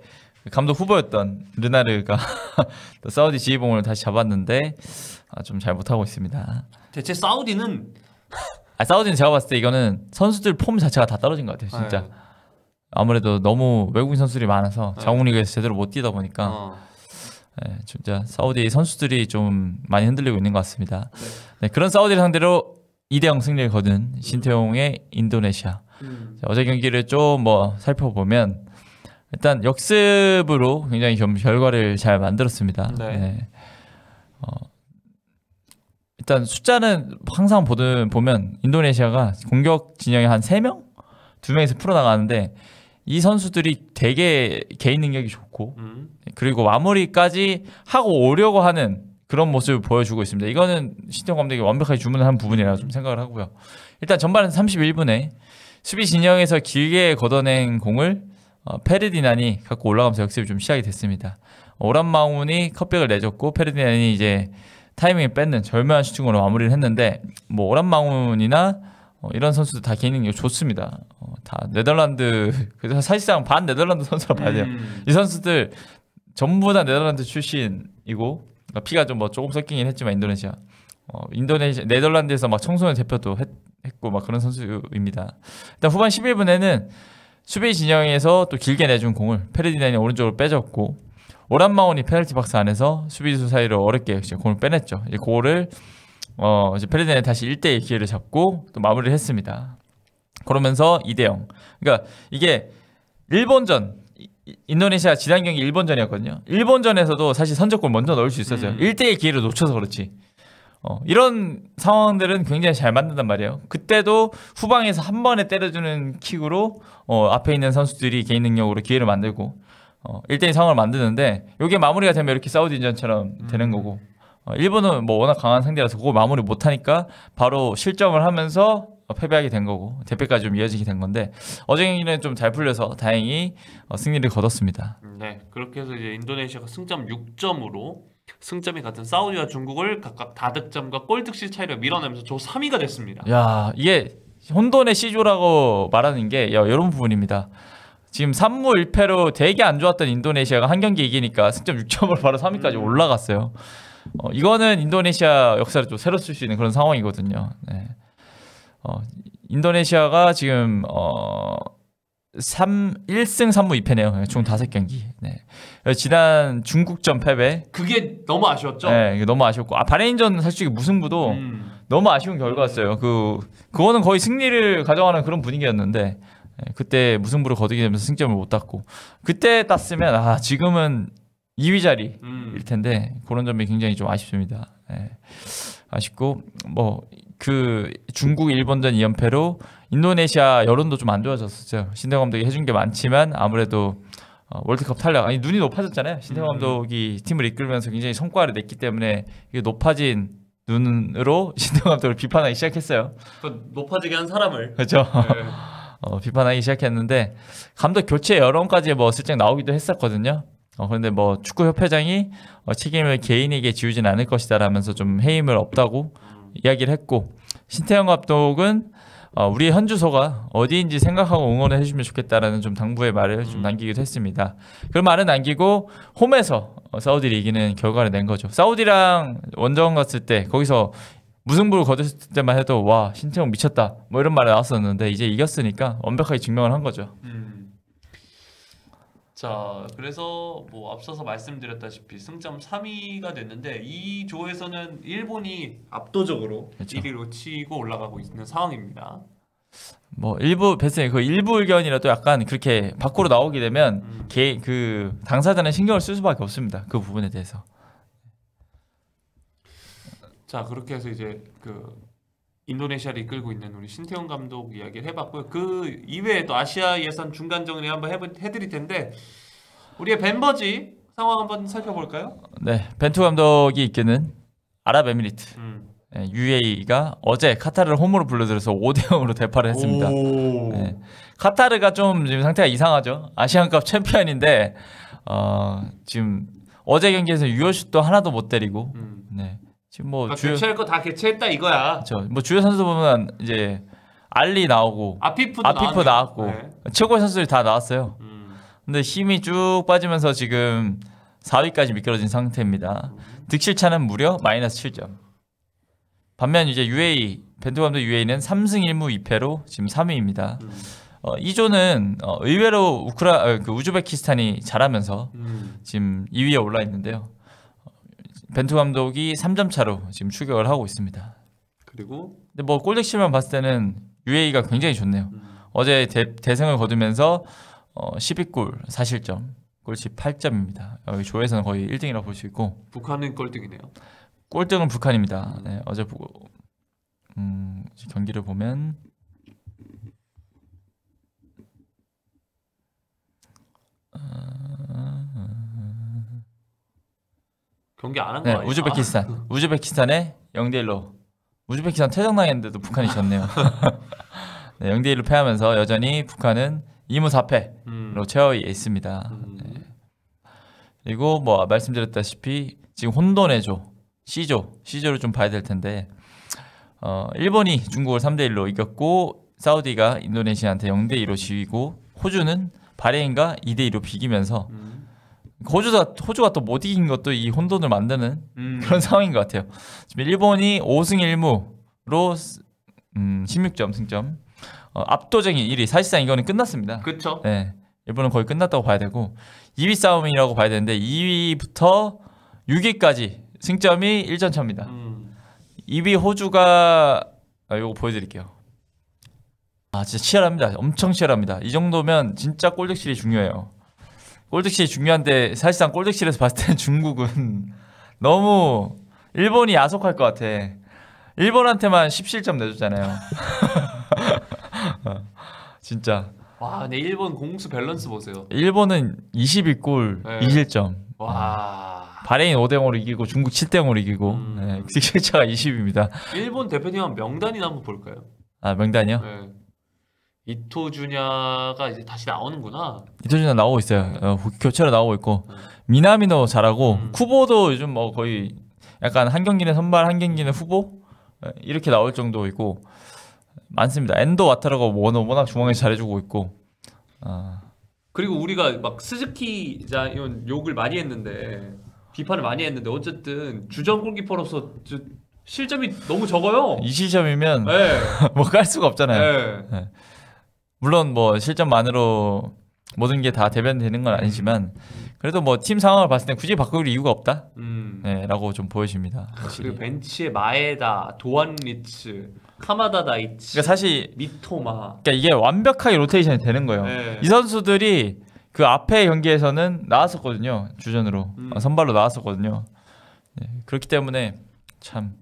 [SPEAKER 1] 감독 후보였던 르나르가 또 사우디 지휘봉을 다시 잡았는데 좀 잘 못하고 있습니다.
[SPEAKER 2] 대체 사우디는
[SPEAKER 1] 사우디는 제가 봤을 때 이거는 선수들 폼 자체가 다 떨어진 것 같아요. 진짜.
[SPEAKER 2] 네.
[SPEAKER 1] 아무래도 너무 외국인 선수들이 많아서 자국리그에서 제대로 못 뛰다 보니까 진짜 사우디 선수들이 좀 많이 흔들리고 있는 것 같습니다. 네, 그런 사우디를 상대로 2대0 승리를 거둔 신태용의 인도네시아. 자, 어제 경기를 좀 뭐 살펴보면 일단 역습으로 굉장히 좀 결과를 잘 만들었습니다. 네. 일단 숫자는 항상 보면 인도네시아가 공격 진영에 한 3명? 2명에서 풀어나가는데 이 선수들이 되게 개인 능력이 좋고 그리고 마무리까지 하고 오려고 하는 그런 모습을 보여주고 있습니다. 이거는 신태용 감독이 완벽하게 주문을 한 부분이라고 좀 생각을 하고요. 일단 전반 31분에 수비 진영에서 길게 걷어낸 공을 페르디난이 갖고 올라가면서 역습이 좀 시작이 됐습니다. 오란마운이 컵백을 내줬고 페르디난이 이제 타이밍을 뺏는 절묘한 슈팅으로 마무리를 했는데 뭐 오란마운이나 이런 선수들 다 개인 능력이 좋습니다. 다 네덜란드 그래서 사실상 반 네덜란드 선수라 봐야 돼요. 이 선수들 전부 다 네덜란드 출신이고 피가 좀 뭐 조금 섞이긴 했지만 인도네시아 네덜란드에서 막 청소년 대표도 했고 막 그런 선수입니다. 일단 후반 11분에는 수비 진영에서 또 길게 내준 공을 페르디난이 오른쪽으로 빼줬고 오란마온이 페널티 박스 안에서 수비수 사이로 어렵게 공을 빼냈죠. 이제 그거를 이제 페르디난이 다시 1대1 기회를 잡고 또 마무리를 했습니다. 그러면서 2대0. 그러니까 이게 일본전 인도네시아 지난 경기 일본전이었거든요. 일본전에서도 사실 선제골 먼저 넣을 수 있었어요. 1대1 기회를 놓쳐서 그렇지. 이런 상황들은 굉장히 잘 만든단 말이에요. 그때도 후방에서 한 번에 때려주는 킥으로 앞에 있는 선수들이 개인 능력으로 기회를 만들고 1대2 상황을 만드는데 이게 마무리가 되면 이렇게 사우디전처럼 되는 거고 일본은 뭐 워낙 강한 상대라서 그걸 마무리 못하니까 바로 실점을 하면서 패배하게 된 거고 대패까지 좀 이어지게 된 건데 어제 경기는 좀 잘 풀려서 다행히 승리를 거뒀습니다.
[SPEAKER 2] 네, 그렇게 해서 이제 인도네시아가 승점 6점으로 승점이 같은 사우디와 중국을 각각 다득점과 골득실 차이로 밀어내면서 조 3위가 됐습니다.
[SPEAKER 1] 야, 이게 혼돈의 C조라고 말하는 게 이런 부분입니다. 지금 3무 1패로 되게 안 좋았던 인도네시아가 한 경기 이기니까 승점 6점으로 바로 3위까지 올라갔어요. 이거는 인도네시아 역사를 좀 새로 쓸 수 있는 그런 상황이거든요. 네. 인도네시아가 지금 1승 3무 2패네요. 총 5경기. 네. 지난 중국전 패배.
[SPEAKER 2] 그게 너무 아쉬웠죠?
[SPEAKER 1] 네, 이게 너무 아쉬웠고 바레인전 솔직히 무승부도 너무 아쉬운 결과였어요. 그거는 거의 승리를 가져가는 그런 분위기였는데 그때 무승부를 거두게 되면서 승점을 못 땄고 그때 땄으면 지금은 2위 자리일 텐데 그런 점이 굉장히 좀 아쉽습니다. 네. 아쉽고 뭐 그 중국 일본전 2연패로 인도네시아 여론도 좀 안 좋아졌었죠. 신대 감독이 해준 게 많지만 아무래도 월드컵 탈락 눈이 높아졌잖아요. 신대 감독이 팀을 이끌면서 굉장히 성과를 냈기 때문에 이게 높아진 눈으로 신대 감독을 비판하기 시작했어요.
[SPEAKER 2] 그 높아지게 한 사람을
[SPEAKER 1] 그렇죠.
[SPEAKER 2] 네.
[SPEAKER 1] 비판하기 시작했는데 감독 교체 여론까지 뭐 슬쩍 나오기도 했었거든요. 그런데 뭐 축구협회장이 책임을 개인에게 지우진 않을 것이다라면서 좀 해임을 없다고 이야기를 했고 신태영 감독은 우리의 현주소가 어디인지 생각하고 응원을 해주면 좋겠다라는 좀 당부의 말을 좀 남기기도 했습니다. 그런 말은 남기고 홈에서 사우디를 이기는 결과를 낸 거죠. 사우디랑 원정 갔을 때 거기서 무승부를 거뒀을 때만 해도 와 신태영 미쳤다 뭐 이런 말이 나왔었는데 이제 이겼으니까 완벽하게 증명을 한 거죠.
[SPEAKER 2] 자, 그래서 뭐 앞서서 말씀드렸다시피 승점 3위가 됐는데 이 조에서는 일본이 압도적으로
[SPEAKER 1] 그렇죠.
[SPEAKER 2] 1위로 치고 올라가고 있는 상황입니다.
[SPEAKER 1] 뭐 일부 베스트 그 일부 의견이라도 약간 그렇게 밖으로 나오게 되면 그 당사자는 신경을 쓸 수밖에 없습니다. 그 부분에 대해서.
[SPEAKER 2] 자, 그렇게 해서 이제 그 인도네시아를 이끌고 있는 우리 신태용 감독 이야기를 해봤고요. 그 이외에도 아시아 예선 중간 정리 한번 해드릴 텐데 우리의 벤버지 상황 한번 살펴볼까요?
[SPEAKER 1] 네, 벤투 감독이 이끄는 아랍에미리트 UAE가 어제 카타르를 홈으로 불러들여서 5대0으로 대파를 했습니다. 네, 카타르가 좀 지금 상태가 이상하죠. 아시안컵 챔피언인데 지금 어제 경기에서 유효슛도 하나도 못 때리고 네. 지금 뭐
[SPEAKER 2] 그러니까 개최할 거 다 개최했다 이거야.
[SPEAKER 1] 그렇죠. 뭐 주요 선수 보면 이제 알리 나오고
[SPEAKER 2] 아피프
[SPEAKER 1] 나왔고
[SPEAKER 2] 네.
[SPEAKER 1] 최고의 선수들이 다 나왔어요. 근데 힘이 쭉 빠지면서 지금 4위까지 미끄러진 상태입니다. 득실차는 무려 마이너스 7점. 반면 이제 UAE 벤투 감독 UAE는 3승 1무 2패로 지금 3위입니다. 이 조는 의외로 우즈베키스탄이 잘하면서 지금 2위에 올라 있는데요. 벤투 감독이 3점 차로 지금 추격을 하고 있습니다.
[SPEAKER 2] 그리고
[SPEAKER 1] 근데 뭐 골득실만 봤을 때는 UAE가 굉장히 좋네요. 어제 대승을 거두면서 12골 4실점, 골치 8점입니다. 여기 조에서는 거의 1등이라고 볼 수 있고
[SPEAKER 2] 북한은 꼴등이네요.
[SPEAKER 1] 꼴등은 북한입니다. 네, 어제 보고 경기를 보면
[SPEAKER 2] 경기 안 한 거 아니야?
[SPEAKER 1] 우즈베키스탄에 0대1로 우즈베키스탄 퇴장당했는데도 북한이 졌네요. 네, 0대1로 패하면서 여전히 북한은 2무 4패로 최하위에 있습니다. 네. 그리고 뭐 말씀드렸다시피 지금 혼돈의 조 C조를 좀 봐야 될 텐데 일본이 중국을 3대1로 이겼고 사우디가 인도네시아한테 0대2로 지고 호주는 바레인과 2대2로 비기면서 호주가 또 못 이긴 것도 이 혼돈을 만드는 그런 상황인 것 같아요. 지금 일본이 5승 1무로 16점 승점. 압도적인 1위. 사실상 이거는 끝났습니다.
[SPEAKER 2] 그쵸?
[SPEAKER 1] 네. 일본은 거의 끝났다고 봐야 되고 2위 싸움이라고 봐야 되는데 2위부터 6위까지 승점이 1점 차입니다. 2위 호주가 이거 보여드릴게요. 진짜 치열합니다. 엄청 치열합니다. 이 정도면 진짜 골득실이 중요해요. 골득실이 중요한데 사실상 골득실에서 봤을 때는 중국은 너무 일본이 야속할 것 같아. 일본한테만 17점 내줬잖아요. 진짜.
[SPEAKER 2] 와, 근데 일본 공수 밸런스 보세요.
[SPEAKER 1] 일본은 21골
[SPEAKER 2] 네.
[SPEAKER 1] 2실점.
[SPEAKER 2] 와.
[SPEAKER 1] 바레인 5대0으로 이기고 중국 7대0으로 이기고 네, 득실차가 20입니다.
[SPEAKER 2] 일본 대표팀 한 명단이나 한번 볼까요?
[SPEAKER 1] 명단이요?
[SPEAKER 2] 네. 이토주냐가 이제 다시 나오는구나.
[SPEAKER 1] 이토준이 나오고 있어요. 교체로 나오고 있고 미나미노 잘하고 쿠보도 요즘 뭐 거의 약간 한 경기는 선발 한 경기는 후보 이렇게 나올 정도이고 많습니다. 엔도 와타라가 워낙 중앙에서 잘해주고 있고
[SPEAKER 2] 그리고 우리가 막 스즈키자 이런 욕을 많이 했는데 비판을 많이 했는데 어쨌든 주전 골키퍼로서 실점이 너무 적어요.
[SPEAKER 1] 이 시점이면
[SPEAKER 2] 네.
[SPEAKER 1] 뭐 깔 수가 없잖아요.
[SPEAKER 2] 네.
[SPEAKER 1] 물론 뭐 실점만으로 모든 게 다 대변되는 건 아니지만 그래도 뭐 팀 상황을 봤을 때 굳이 바꿀 이유가 없다. 네, 라고 좀 보여집니다.
[SPEAKER 2] 그리고 벤치에 마에다, 도안리츠, 카마다 다이치,
[SPEAKER 1] 그러니까 사실
[SPEAKER 2] 미토마.
[SPEAKER 1] 그러니까 이게 완벽하게 로테이션이 되는 거예요.
[SPEAKER 2] 네.
[SPEAKER 1] 이 선수들이 그 앞에 경기에서는 나왔었거든요. 주전으로 선발로 나왔었거든요. 네, 그렇기 때문에 참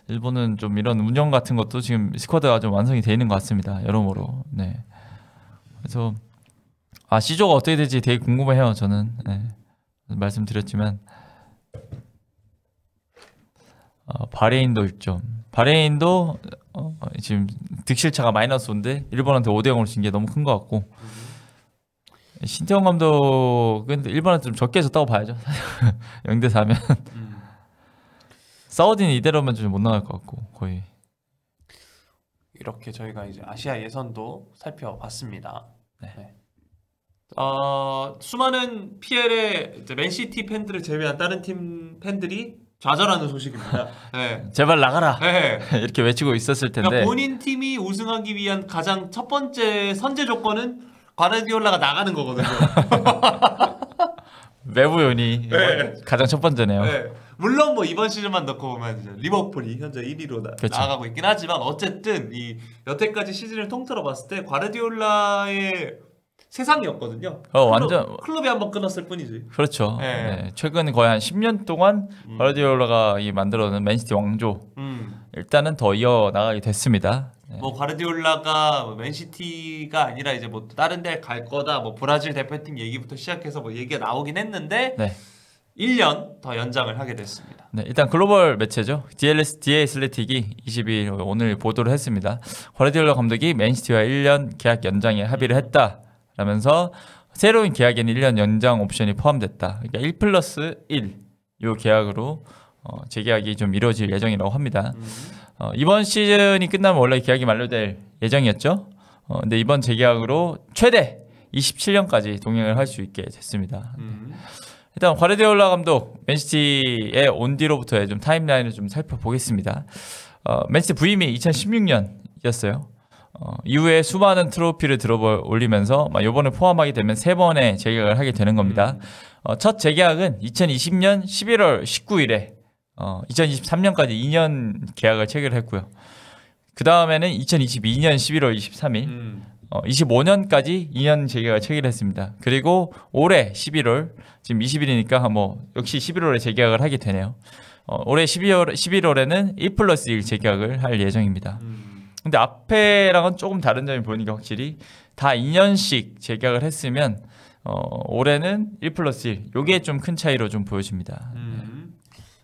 [SPEAKER 1] 일본은 좀 이런 운영 같은 것도 지금 스쿼드가 좀 완성이 돼 있는 것 같습니다. 여러모로. 네. 그래서 C조가 어떻게 될지 되게 궁금해요. 저는 말씀드렸지만 바레인도 6점. 바레인도 지금 득실차가 -5인데 일본한테 5대0으로 진 게 너무 큰 것 같고 신태용 감독은 일본한테 좀 적게 졌다고 봐야죠. 0대4면 사우디는 이대로면 좀 못 나갈 것 같고 거의.
[SPEAKER 2] 이렇게 저희가 이제 아시아 예선도 살펴봤습니다.
[SPEAKER 1] 네.
[SPEAKER 2] 수많은 PL의 맨시티 팬들을 제외한 다른 팀 팬들이 좌절하는 소식입니다. 네.
[SPEAKER 1] 제발 나가라.
[SPEAKER 2] 네.
[SPEAKER 1] 이렇게 외치고 있었을 텐데.
[SPEAKER 2] 그러니까 본인 팀이 우승하기 위한 가장 첫 번째 선제 조건은 과르디올라가 나가는 거거든요.
[SPEAKER 1] 외부 요인이
[SPEAKER 2] 네.
[SPEAKER 1] 가장 첫 번째네요.
[SPEAKER 2] 네. 물론 뭐 이번 시즌만 넣고 보면 이제 리버풀이 현재 1위로 나아가고 있긴 하지만 어쨌든 이 여태까지 시즌을 통틀어 봤을 때 과르디올라의 세상이었거든요.
[SPEAKER 1] 완전
[SPEAKER 2] 클럽이 한번 끊었을 뿐이지.
[SPEAKER 1] 그렇죠.
[SPEAKER 2] 네.
[SPEAKER 1] 네. 최근 거의 한 10년 동안 과르디올라가 만들어낸 맨시티 왕조 일단은 더 이어 나가게 됐습니다. 네.
[SPEAKER 2] 뭐 과르디올라가 맨시티가 아니라 이제 뭐 다른 데 갈 거다. 뭐 브라질 대표팀 얘기부터 시작해서 뭐 얘기가 나오긴 했는데
[SPEAKER 1] 네.
[SPEAKER 2] 1년 더 연장을 하게 됐습니다.
[SPEAKER 1] 네, 일단 글로벌 매체죠. DA 슬래틱이 22일 오늘 보도를 했습니다. 과르디올라 감독이 맨시티와 1년 계약 연장에 합의를 했다라면서 새로운 계약에는 1년 연장 옵션이 포함됐다. 그러니까 1+1 요 계약으로 재계약이 좀 이루어질 예정이라고 합니다. 이번 시즌이 끝나면 원래 계약이 만료될 예정이었죠. 근데 이번 재계약으로 최대 27년까지 동행을 할 수 있게 됐습니다. 일단 과르디올라 감독 맨시티에 온 뒤로부터의 좀 타임라인을 좀 살펴보겠습니다. 맨시티 부임이 2016년이었어요. 이후에 수많은 트로피를 들어 올리면서 이번을 포함하게 되면 3번의 재계약을 하게 되는 겁니다. 첫 재계약은 2020년 11월 19일에 2023년까지 2년 계약을 체결했고요. 그 다음에는 2022년 11월 23일 25년까지 2년 재계약을 체결했습니다. 그리고 올해 11월 지금 20일이니까 뭐 역시 11월에 재계약을 하게 되네요. 올해 11월에는 1+1 재계약을 할 예정입니다. 근데 앞에랑은 조금 다른 점이 보이니까 확실히 다 2년씩 재계약을 했으면 올해는 1+1 요게 좀 큰 차이로 좀 보여집니다.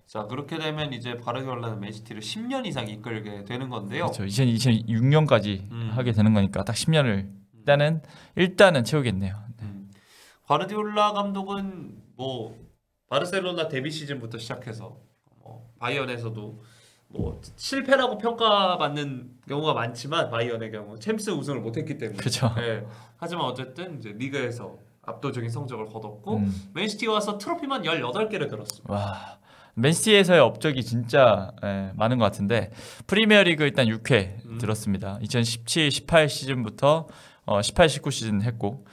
[SPEAKER 2] 자, 그렇게 되면 이제 과르디올라는 맨시티를 10년 이상 이끌게 되는 건데요.
[SPEAKER 1] 그렇죠. 2026년까지 하게 되는 거니까 딱 10년을 일단은 채우겠네요.
[SPEAKER 2] 과르디올라 감독은 뭐 바르셀로나 데뷔 시즌부터 시작해서 바이언에서도 뭐 실패라고 평가받는 경우가 많지만 바이언의 경우 챔스 우승을 못했기 때문에.
[SPEAKER 1] 그렇죠.
[SPEAKER 2] 네. 하지만 어쨌든 이제 리그에서 압도적인 성적을 거뒀고 맨시티 와서 트로피만 18개를 들었습니다.
[SPEAKER 1] 와, 맨시티에서의 업적이 진짜 많은 것 같은데 프리미어리그 일단 6회 들었습니다. 2017-18 시즌부터 18-19 시즌 했고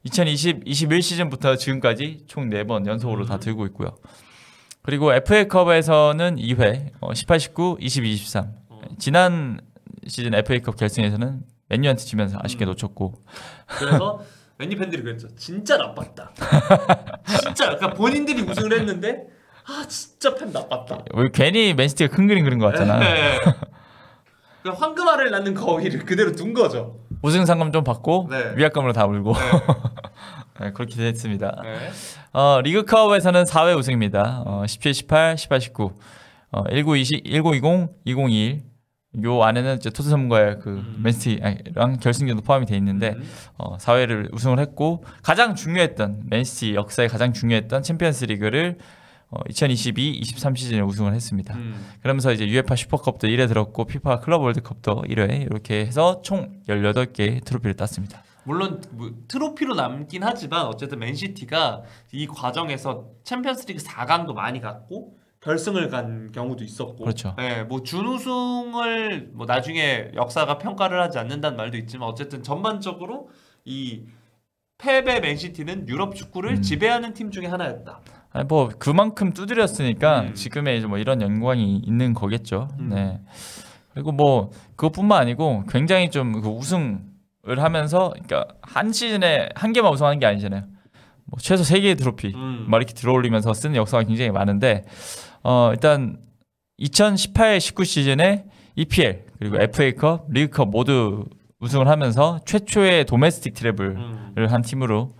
[SPEAKER 1] 2020-21 시즌부터 지금까지 총 4번 연속으로 다 들고 있고요. 그리고 FA컵에서는 2회 18-19, 20-23 지난 시즌 FA컵 결승에서는 맨유한테 지면서 아쉽게 놓쳤고
[SPEAKER 2] 그래서 맨유 팬들이 그랬죠. 진짜 나빴다. 진짜 약간 본인들이 우승을 했는데 진짜 팬 나빴다.
[SPEAKER 1] 왜 괜히 맨시티가 큰 그림 그린 것 같잖아.
[SPEAKER 2] 그 황금알을 낳는 거위를 그대로 둔 거죠.
[SPEAKER 1] 우승 상금 좀 받고 위약금으로 다 물고 그렇게 됐습니다. 리그컵에서는 4회 우승입니다. 17-18, 18-19, 19-20, 19-20, 20-21. 요 안에는 이제 토트넘과의 그 맨시티랑 결승전도 포함이 돼 있는데 4회를 우승을 했고 가장 중요했던 맨시티 역사에 가장 중요했던 챔피언스리그를 2022-23 시즌에 우승을 했습니다. 그러면서 이제 UEFA 슈퍼컵도 1회 들었고 피파 클럽 월드컵도 1회 이렇게 해서 총 18개의 트로피를 땄습니다.
[SPEAKER 2] 물론 뭐, 트로피로 남긴 하지만 어쨌든 맨시티가 이 과정에서 챔피언스리그 4강도 많이 갔고 결승을 간 경우도 있었고,
[SPEAKER 1] 그렇죠.
[SPEAKER 2] 뭐 준우승을 뭐 나중에 역사가 평가를 하지 않는다는 말도 있지만 어쨌든 전반적으로 이 패배 맨시티는 유럽 축구를 지배하는 팀 중에 하나였다.
[SPEAKER 1] 아니 뭐 그만큼 두드렸으니까 지금의 이제 뭐 이런 영광이 있는 거겠죠. 네. 그리고 뭐 그것뿐만 아니고 굉장히 좀 그 우승을 하면서 그러니까 한 시즌에 한 개만 우승하는 게 아니잖아요. 뭐 최소 3개의 트로피 막 이렇게 들어올리면서 쓰는 역사가 굉장히 많은데 일단 2018-19 시즌에 EPL 그리고 FA컵, 리그컵 모두 우승을 하면서 최초의 도메스틱 트래블을 한 팀으로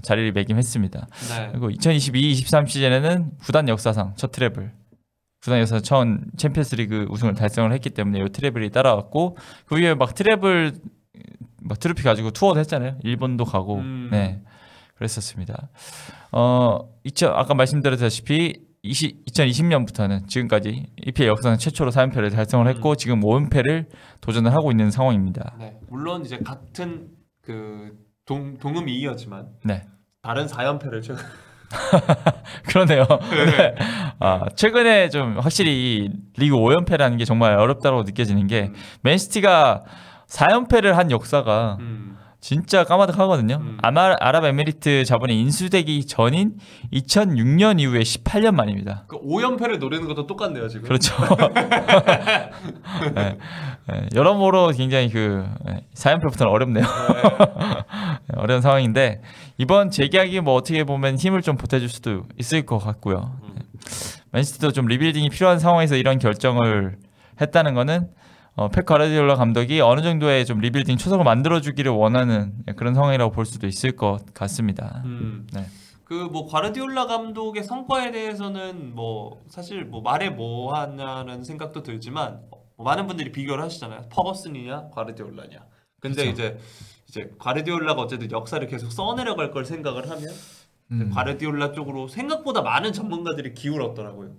[SPEAKER 1] 자리를 매김했습니다.
[SPEAKER 2] 네.
[SPEAKER 1] 그리고 2022-23 시즌에는 구단 역사상 첫 트래블, 구단 역사상 처음 챔피언스리그 우승을 달성을 했기 때문에 이 트래블이 따라왔고 그 위에 막 트래블 막 트로피 가지고 투어도 했잖아요. 일본도 가고, 네, 그랬었습니다. 아까 말씀드렸다시피 2020년부터는 지금까지 EPL 역사상 최초로 4연패를 달성을 했고 지금 5연패를 도전을 하고 있는 상황입니다.
[SPEAKER 2] 네. 물론 이제 같은 그 동음이이였지만
[SPEAKER 1] 네.
[SPEAKER 2] 다른 4연패를 최근
[SPEAKER 1] 그러네요. 네. 최근에 좀 확실히 이 리그 5연패라는 게 정말 어렵다고 느껴지는 게 맨시티가 4연패를 한 역사가 진짜 까마득하거든요. 아랍에미리트 자본이 인수되기 전인 2006년 이후에 18년 만입니다.
[SPEAKER 2] 그 5연패를 노리는 것도 똑같네요 지금.
[SPEAKER 1] 그렇죠. 네. 네. 여러모로 굉장히 그 4연패부터는 어렵네요. 어려운 상황인데 이번 재계약이 뭐 어떻게 보면 힘을 좀 보태줄 수도 있을 것 같고요. 맨시티도 좀 리빌딩이 필요한 상황에서 이런 결정을 했다는 거는 펩 가르디올라 감독이 어느 정도의 좀 리빌딩 초석을 만들어주기를 원하는 그런 상황이라고 볼 수도 있을 것 같습니다. 네.
[SPEAKER 2] 그 뭐 가르디올라 감독의 성과에 대해서는 뭐 사실 뭐 말해 뭐 하냐는 생각도 들지만 뭐 많은 분들이 비교를 하시잖아요. 퍼거슨이냐 가르디올라냐. 근데
[SPEAKER 1] 그렇죠.
[SPEAKER 2] 이제 가르디올라가 어쨌든 역사를 계속 써내려갈 걸 생각을 하면 가르디올라 쪽으로 생각보다 많은 전문가들이 기울었더라고요.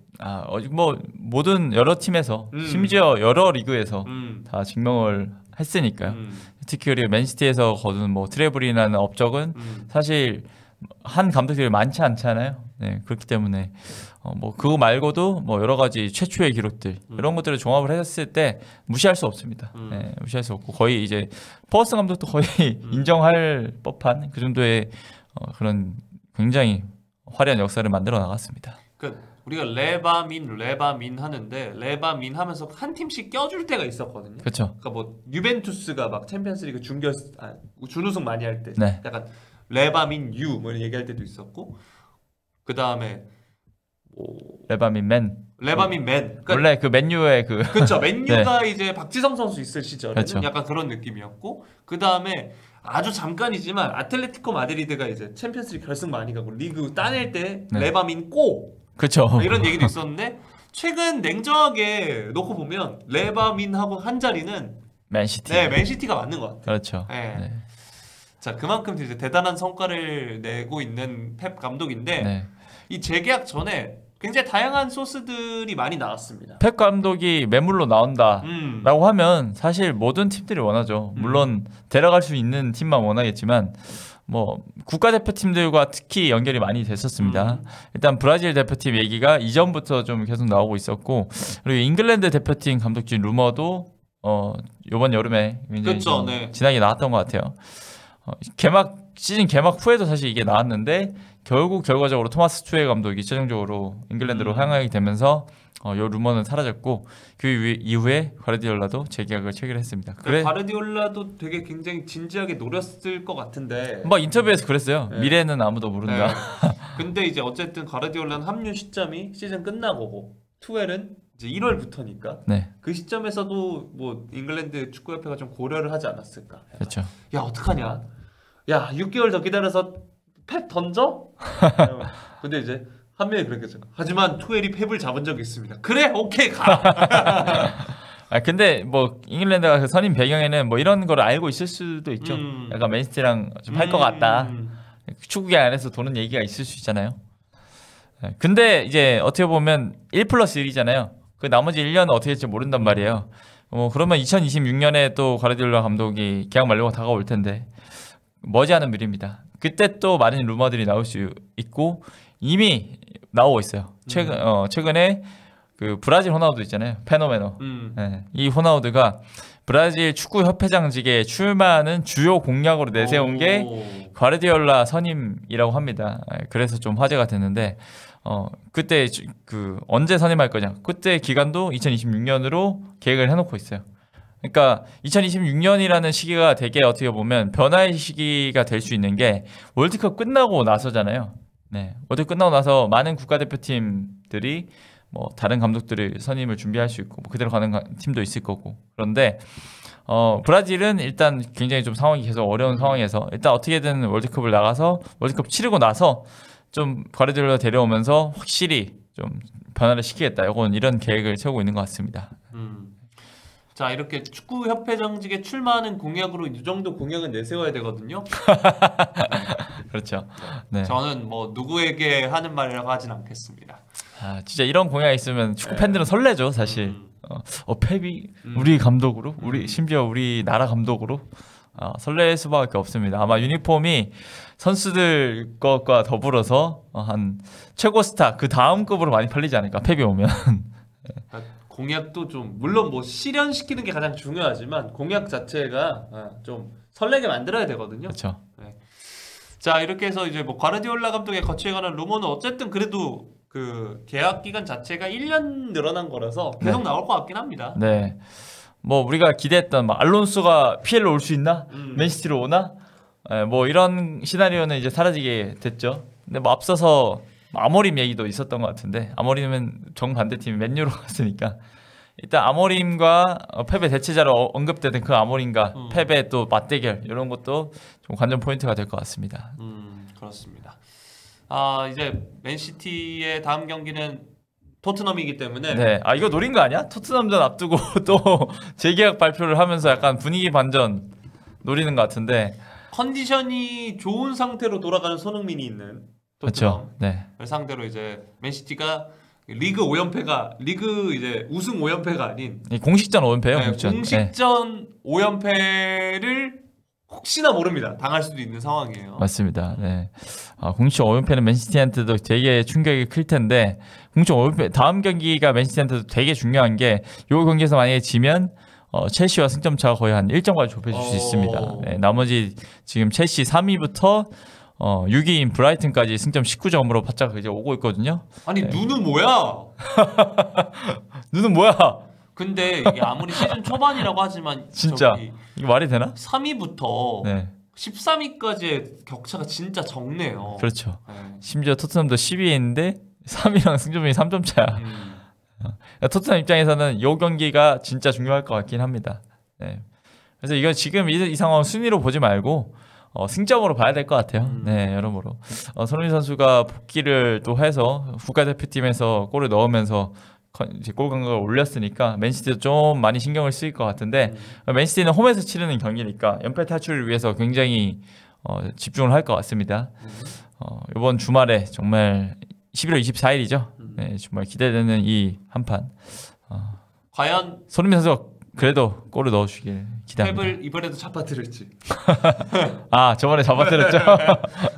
[SPEAKER 1] 뭐 모든 여러 팀에서 심지어 여러 리그에서 다 증명을 했으니까요. 특히 그리고 맨시티에서 거둔 뭐 트래블이라는 업적은 사실 한 감독들이 많지 않잖아요. 네, 그렇기 때문에 뭐 그거 말고도 뭐 여러 가지 최초의 기록들 이런 것들을 종합을 했을 때 무시할 수 없습니다. 네, 무시할 수 없고 거의 이제 퍼거슨 감독도 거의 인정할 법한 그 정도의 그런 굉장히 화려한 역사를 만들어 나갔습니다.
[SPEAKER 2] 그 우리가 레바민 하는데 레바민 하면서 한 팀씩 껴줄 때가 있었거든요.
[SPEAKER 1] 그렇죠.
[SPEAKER 2] 그러니까 뭐 유벤투스가 막 챔피언스리그 준우승 많이 할 때
[SPEAKER 1] 네.
[SPEAKER 2] 약간 레바민 유 뭐 얘기할 때도 있었고 그 다음에 뭐
[SPEAKER 1] 레바민 맨.
[SPEAKER 2] 그러니까
[SPEAKER 1] 원래 그 맨유의 그
[SPEAKER 2] 그렇죠. 맨유가 이제 박지성 선수 있을 시절에는
[SPEAKER 1] 그렇죠.
[SPEAKER 2] 약간 그런 느낌이었고 그 다음에 아주 잠깐이지만 아틀레티코 마드리드가 이제 챔피언스리그 결승 많이 가고 리그 따낼 때 레바민 꼬
[SPEAKER 1] 그렇죠.
[SPEAKER 2] 이런 얘기도 있었는데 최근 냉정하게 놓고 보면 레바민하고 한 자리는
[SPEAKER 1] 맨시티.
[SPEAKER 2] 네, 맨시티가 맞는 것 같아요.
[SPEAKER 1] 그렇죠.
[SPEAKER 2] 네.
[SPEAKER 1] 네.
[SPEAKER 2] 자, 그만큼 이제 대단한 성과를 내고 있는 펩 감독인데
[SPEAKER 1] 네.
[SPEAKER 2] 이 재계약 전에 굉장히 다양한 소스들이 많이 나왔습니다.
[SPEAKER 1] 펩 감독이 매물로 나온다라고 하면 사실 모든 팀들이 원하죠. 물론 데려갈 수 있는 팀만 원하겠지만 뭐 국가대표팀들과 특히 연결이 많이 됐었습니다. 일단 브라질 대표팀 얘기가 이전부터 좀 계속 나오고 있었고 그리고 잉글랜드 대표팀 감독진 루머도 이번 여름에 굉장히
[SPEAKER 2] 그쵸, 네.
[SPEAKER 1] 진하게 나왔던 것 같아요. 시즌 개막 후에도 사실 이게 나왔는데 결국 결과적으로 토마스 투엘 감독이 최종적으로 잉글랜드로 향하게 되면서 이 루머는 사라졌고 그 이후에 과르디올라도 재계약을 체결했습니다.
[SPEAKER 2] 그래 과르디올라도 되게 굉장히 진지하게 노렸을 것 같은데
[SPEAKER 1] 뭐 인터뷰에서 그랬어요.
[SPEAKER 2] 네.
[SPEAKER 1] 미래는 아무도 모른다.
[SPEAKER 2] 네. 근데 이제 어쨌든 과르디올라는 합류 시점이 시즌 끝나고고 투엘은 이제 1월부터니까
[SPEAKER 1] 네,
[SPEAKER 2] 그 시점에서도 뭐 잉글랜드 축구협회가 좀 고려를 하지 않았을까.
[SPEAKER 1] 그렇죠.
[SPEAKER 2] 야 어떡하냐. 야 6개월 더 기다려서 펩 던져? 근데 이제 한 명이 그렇게 했죠. 하지만 투엘이 펩을 잡은 적이 있습니다. 그래 오케이 가.
[SPEAKER 1] 근데 뭐 잉글랜드가 그 선임 배경에는 뭐 이런 걸 알고 있을 수도 있죠. 약간 맨시티랑 좀 할 것 같다. 축구계 안에서 도는 얘기가 있을 수 있잖아요. 근데 이제 어떻게 보면 1+1이잖아요. 그 나머지 1년은 어떻게 될지 모른단 말이에요. 그러면 2026년에 또 과르디올라 감독이 계약 만료가 다가올 텐데 머지않은 미래입니다. 그때 또 많은 루머들이 나올 수 있고 이미 나오고 있어요. 최근에 그 브라질 호나우두 있잖아요. 페노메노. 네, 이 호나우두가 브라질 축구 협회장직에 출마하는 주요 공약으로 내세운 게 과르디올라 선임이라고 합니다. 그래서 좀 화제가 됐는데 그때 그 언제 선임할 거냐? 그때 기간도 2026년으로 계획을 해놓고 있어요. 그러니까 2026년이라는 시기가 되게 어떻게 보면 변화의 시기가 될 수 있는 게 월드컵 끝나고 나서잖아요. 네, 월드컵 끝나고 나서 많은 국가대표팀들이 뭐 다른 감독들을 선임을 준비할 수 있고 뭐 그대로 가는 팀도 있을 거고 그런데 브라질은 일단 굉장히 좀 상황이 계속 어려운 상황에서 일단 어떻게든 월드컵을 나가서 월드컵 치르고 나서 좀 과르디올라 데려오면서 확실히 좀 변화를 시키겠다. 이런 계획을 세우고 있는 것 같습니다.
[SPEAKER 2] 자 이렇게 축구협회장직에 출마하는 공약으로 이 정도 공약은 내세워야 되거든요.
[SPEAKER 1] 그렇죠. 네.
[SPEAKER 2] 저는 뭐 누구에게 하는 말이라고 하진 않겠습니다.
[SPEAKER 1] 진짜 이런 공약이 있으면 축구 팬들은 설레죠, 사실. 펩이 우리 감독으로, 심지어 우리 나라 감독으로 설렐 수밖에 없습니다. 아마 유니폼이 선수들 것과 더불어서 한 최고 스타 그 다음 급으로 많이 팔리지 않을까, 펩이 오면.
[SPEAKER 2] 공약도 좀 물론 뭐 실현시키는 게 가장 중요하지만 공약 자체가 좀 설레게 만들어야 되거든요.
[SPEAKER 1] 그렇죠.
[SPEAKER 2] 네. 자 이렇게 해서 이제 뭐 과르디올라 감독의 거취에 관한 루머는 어쨌든 그래도 그 계약 기간 자체가 1년 늘어난 거라서 계속 나올 것 같긴 합니다.
[SPEAKER 1] 네. 뭐 우리가 기대했던 알론소가 PL로 올 수 있나? 맨시티로 오나? 뭐 이런 시나리오는 이제 사라지게 됐죠. 근데 뭐 앞서서 아모림 얘기도 있었던 것 같은데 아모림은 정반대팀이 맨유로 갔으니까 일단 아모림과 펩의 대체자로 언급되던 그 아모림과 펩의 또 맞대결 이런 것도 좀 관전 포인트가 될 것 같습니다.
[SPEAKER 2] 그렇습니다. 이제 맨시티의 다음 경기는 토트넘이기 때문에
[SPEAKER 1] 네, 이거 노린 거 아니야? 토트넘전 앞두고 또 재계약 발표를 하면서 약간 분위기 반전 노리는 것 같은데
[SPEAKER 2] 컨디션이 좋은 상태로 돌아가는 손흥민이 있는
[SPEAKER 1] 그렇죠. 네.
[SPEAKER 2] 상대로 이제 맨시티가 리그 5연패가 리그 이제 우승 5연패가 아닌
[SPEAKER 1] 공식전 5연패예요.
[SPEAKER 2] 네, 공식전 5연패를 혹시나 모릅니다. 당할 수도 있는 상황이에요.
[SPEAKER 1] 맞습니다. 네. 공식 5연패는 맨시티한테도 되게 충격이 클 텐데 공식 5연패 다음 경기가 맨시티한테도 되게 중요한 게 이 경기에서 만약에 지면 첼시와 승점 차가 거의 한 1점까지 좁혀질 수 있습니다. 네, 나머지 지금 첼시 3위부터 6위인 브라이튼까지 승점 19점으로 바짝 이제 오고 있거든요.
[SPEAKER 2] 아니 눈은 뭐야?
[SPEAKER 1] 눈은 뭐야?
[SPEAKER 2] 근데 이게 아무리 시즌 초반이라고 하지만
[SPEAKER 1] 진짜 이거 말이 되나?
[SPEAKER 2] 3위부터
[SPEAKER 1] 네.
[SPEAKER 2] 13위까지의 격차가 진짜 적네요.
[SPEAKER 1] 그렇죠.
[SPEAKER 2] 네.
[SPEAKER 1] 심지어 토트넘도 10위에 있는데 3위랑 승점이 3점 차야. 토트넘 입장에서는 이 경기가 진짜 중요할 것 같긴 합니다. 네. 그래서 이거 지금 이 상황 순위로 보지 말고 승점으로 봐야 될 것 같아요. 네, 여러모로 손흥민 선수가 복귀를 또 해서 국가대표팀에서 골을 넣으면서 이제 골 감각을 올렸으니까 맨시티도 좀 많이 신경을 쓰일 것 같은데 맨시티는 홈에서 치르는 경기니까 연패 탈출을 위해서 굉장히 집중을 할 것 같습니다. 이번 주말에 정말 11월 24일이죠. 네, 정말 기대되는 이 한판.
[SPEAKER 2] 과연
[SPEAKER 1] 손흥민 선수가 그래도 골을 넣어주길 기대합니다.
[SPEAKER 2] 펩을 이번에도 잡아들을지.
[SPEAKER 1] 아 저번에 잡아뜨렸죠.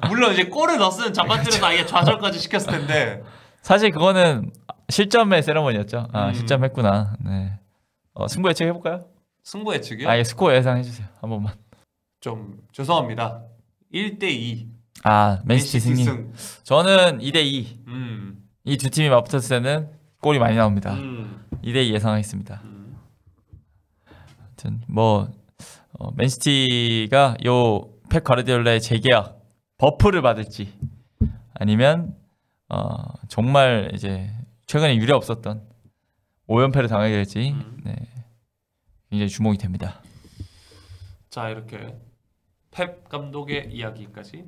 [SPEAKER 2] 물론 이제 골을 넣었으면 잡아들여서 아예 좌절까지 시켰을 텐데.
[SPEAKER 1] 사실 그거는 실점의 세레머니였죠. 아
[SPEAKER 2] 음.
[SPEAKER 1] 실점했구나. 네. 승부 예측 해볼까요?
[SPEAKER 2] 승부 예측이요?
[SPEAKER 1] 아예 스코어 예상해주세요. 한 번만.
[SPEAKER 2] 좀 죄송합니다. 1대2
[SPEAKER 1] 아 맨시티 승리.
[SPEAKER 2] 승.
[SPEAKER 1] 저는 2대2.
[SPEAKER 2] 음.
[SPEAKER 1] 이 두 팀이 맞붙었을 때는 골이 많이 나옵니다.
[SPEAKER 2] 음.
[SPEAKER 1] 2대2 예상하겠습니다.
[SPEAKER 2] 음.
[SPEAKER 1] 아무튼 뭐 맨시티가 요 펩 가르디올라의 재계약 버프를 받을지 아니면 정말 이제 최근에 유례 없었던 5연패를 당하게 될지 네, 굉장히 주목이 됩니다.
[SPEAKER 2] 자 이렇게 펩 감독의 이야기까지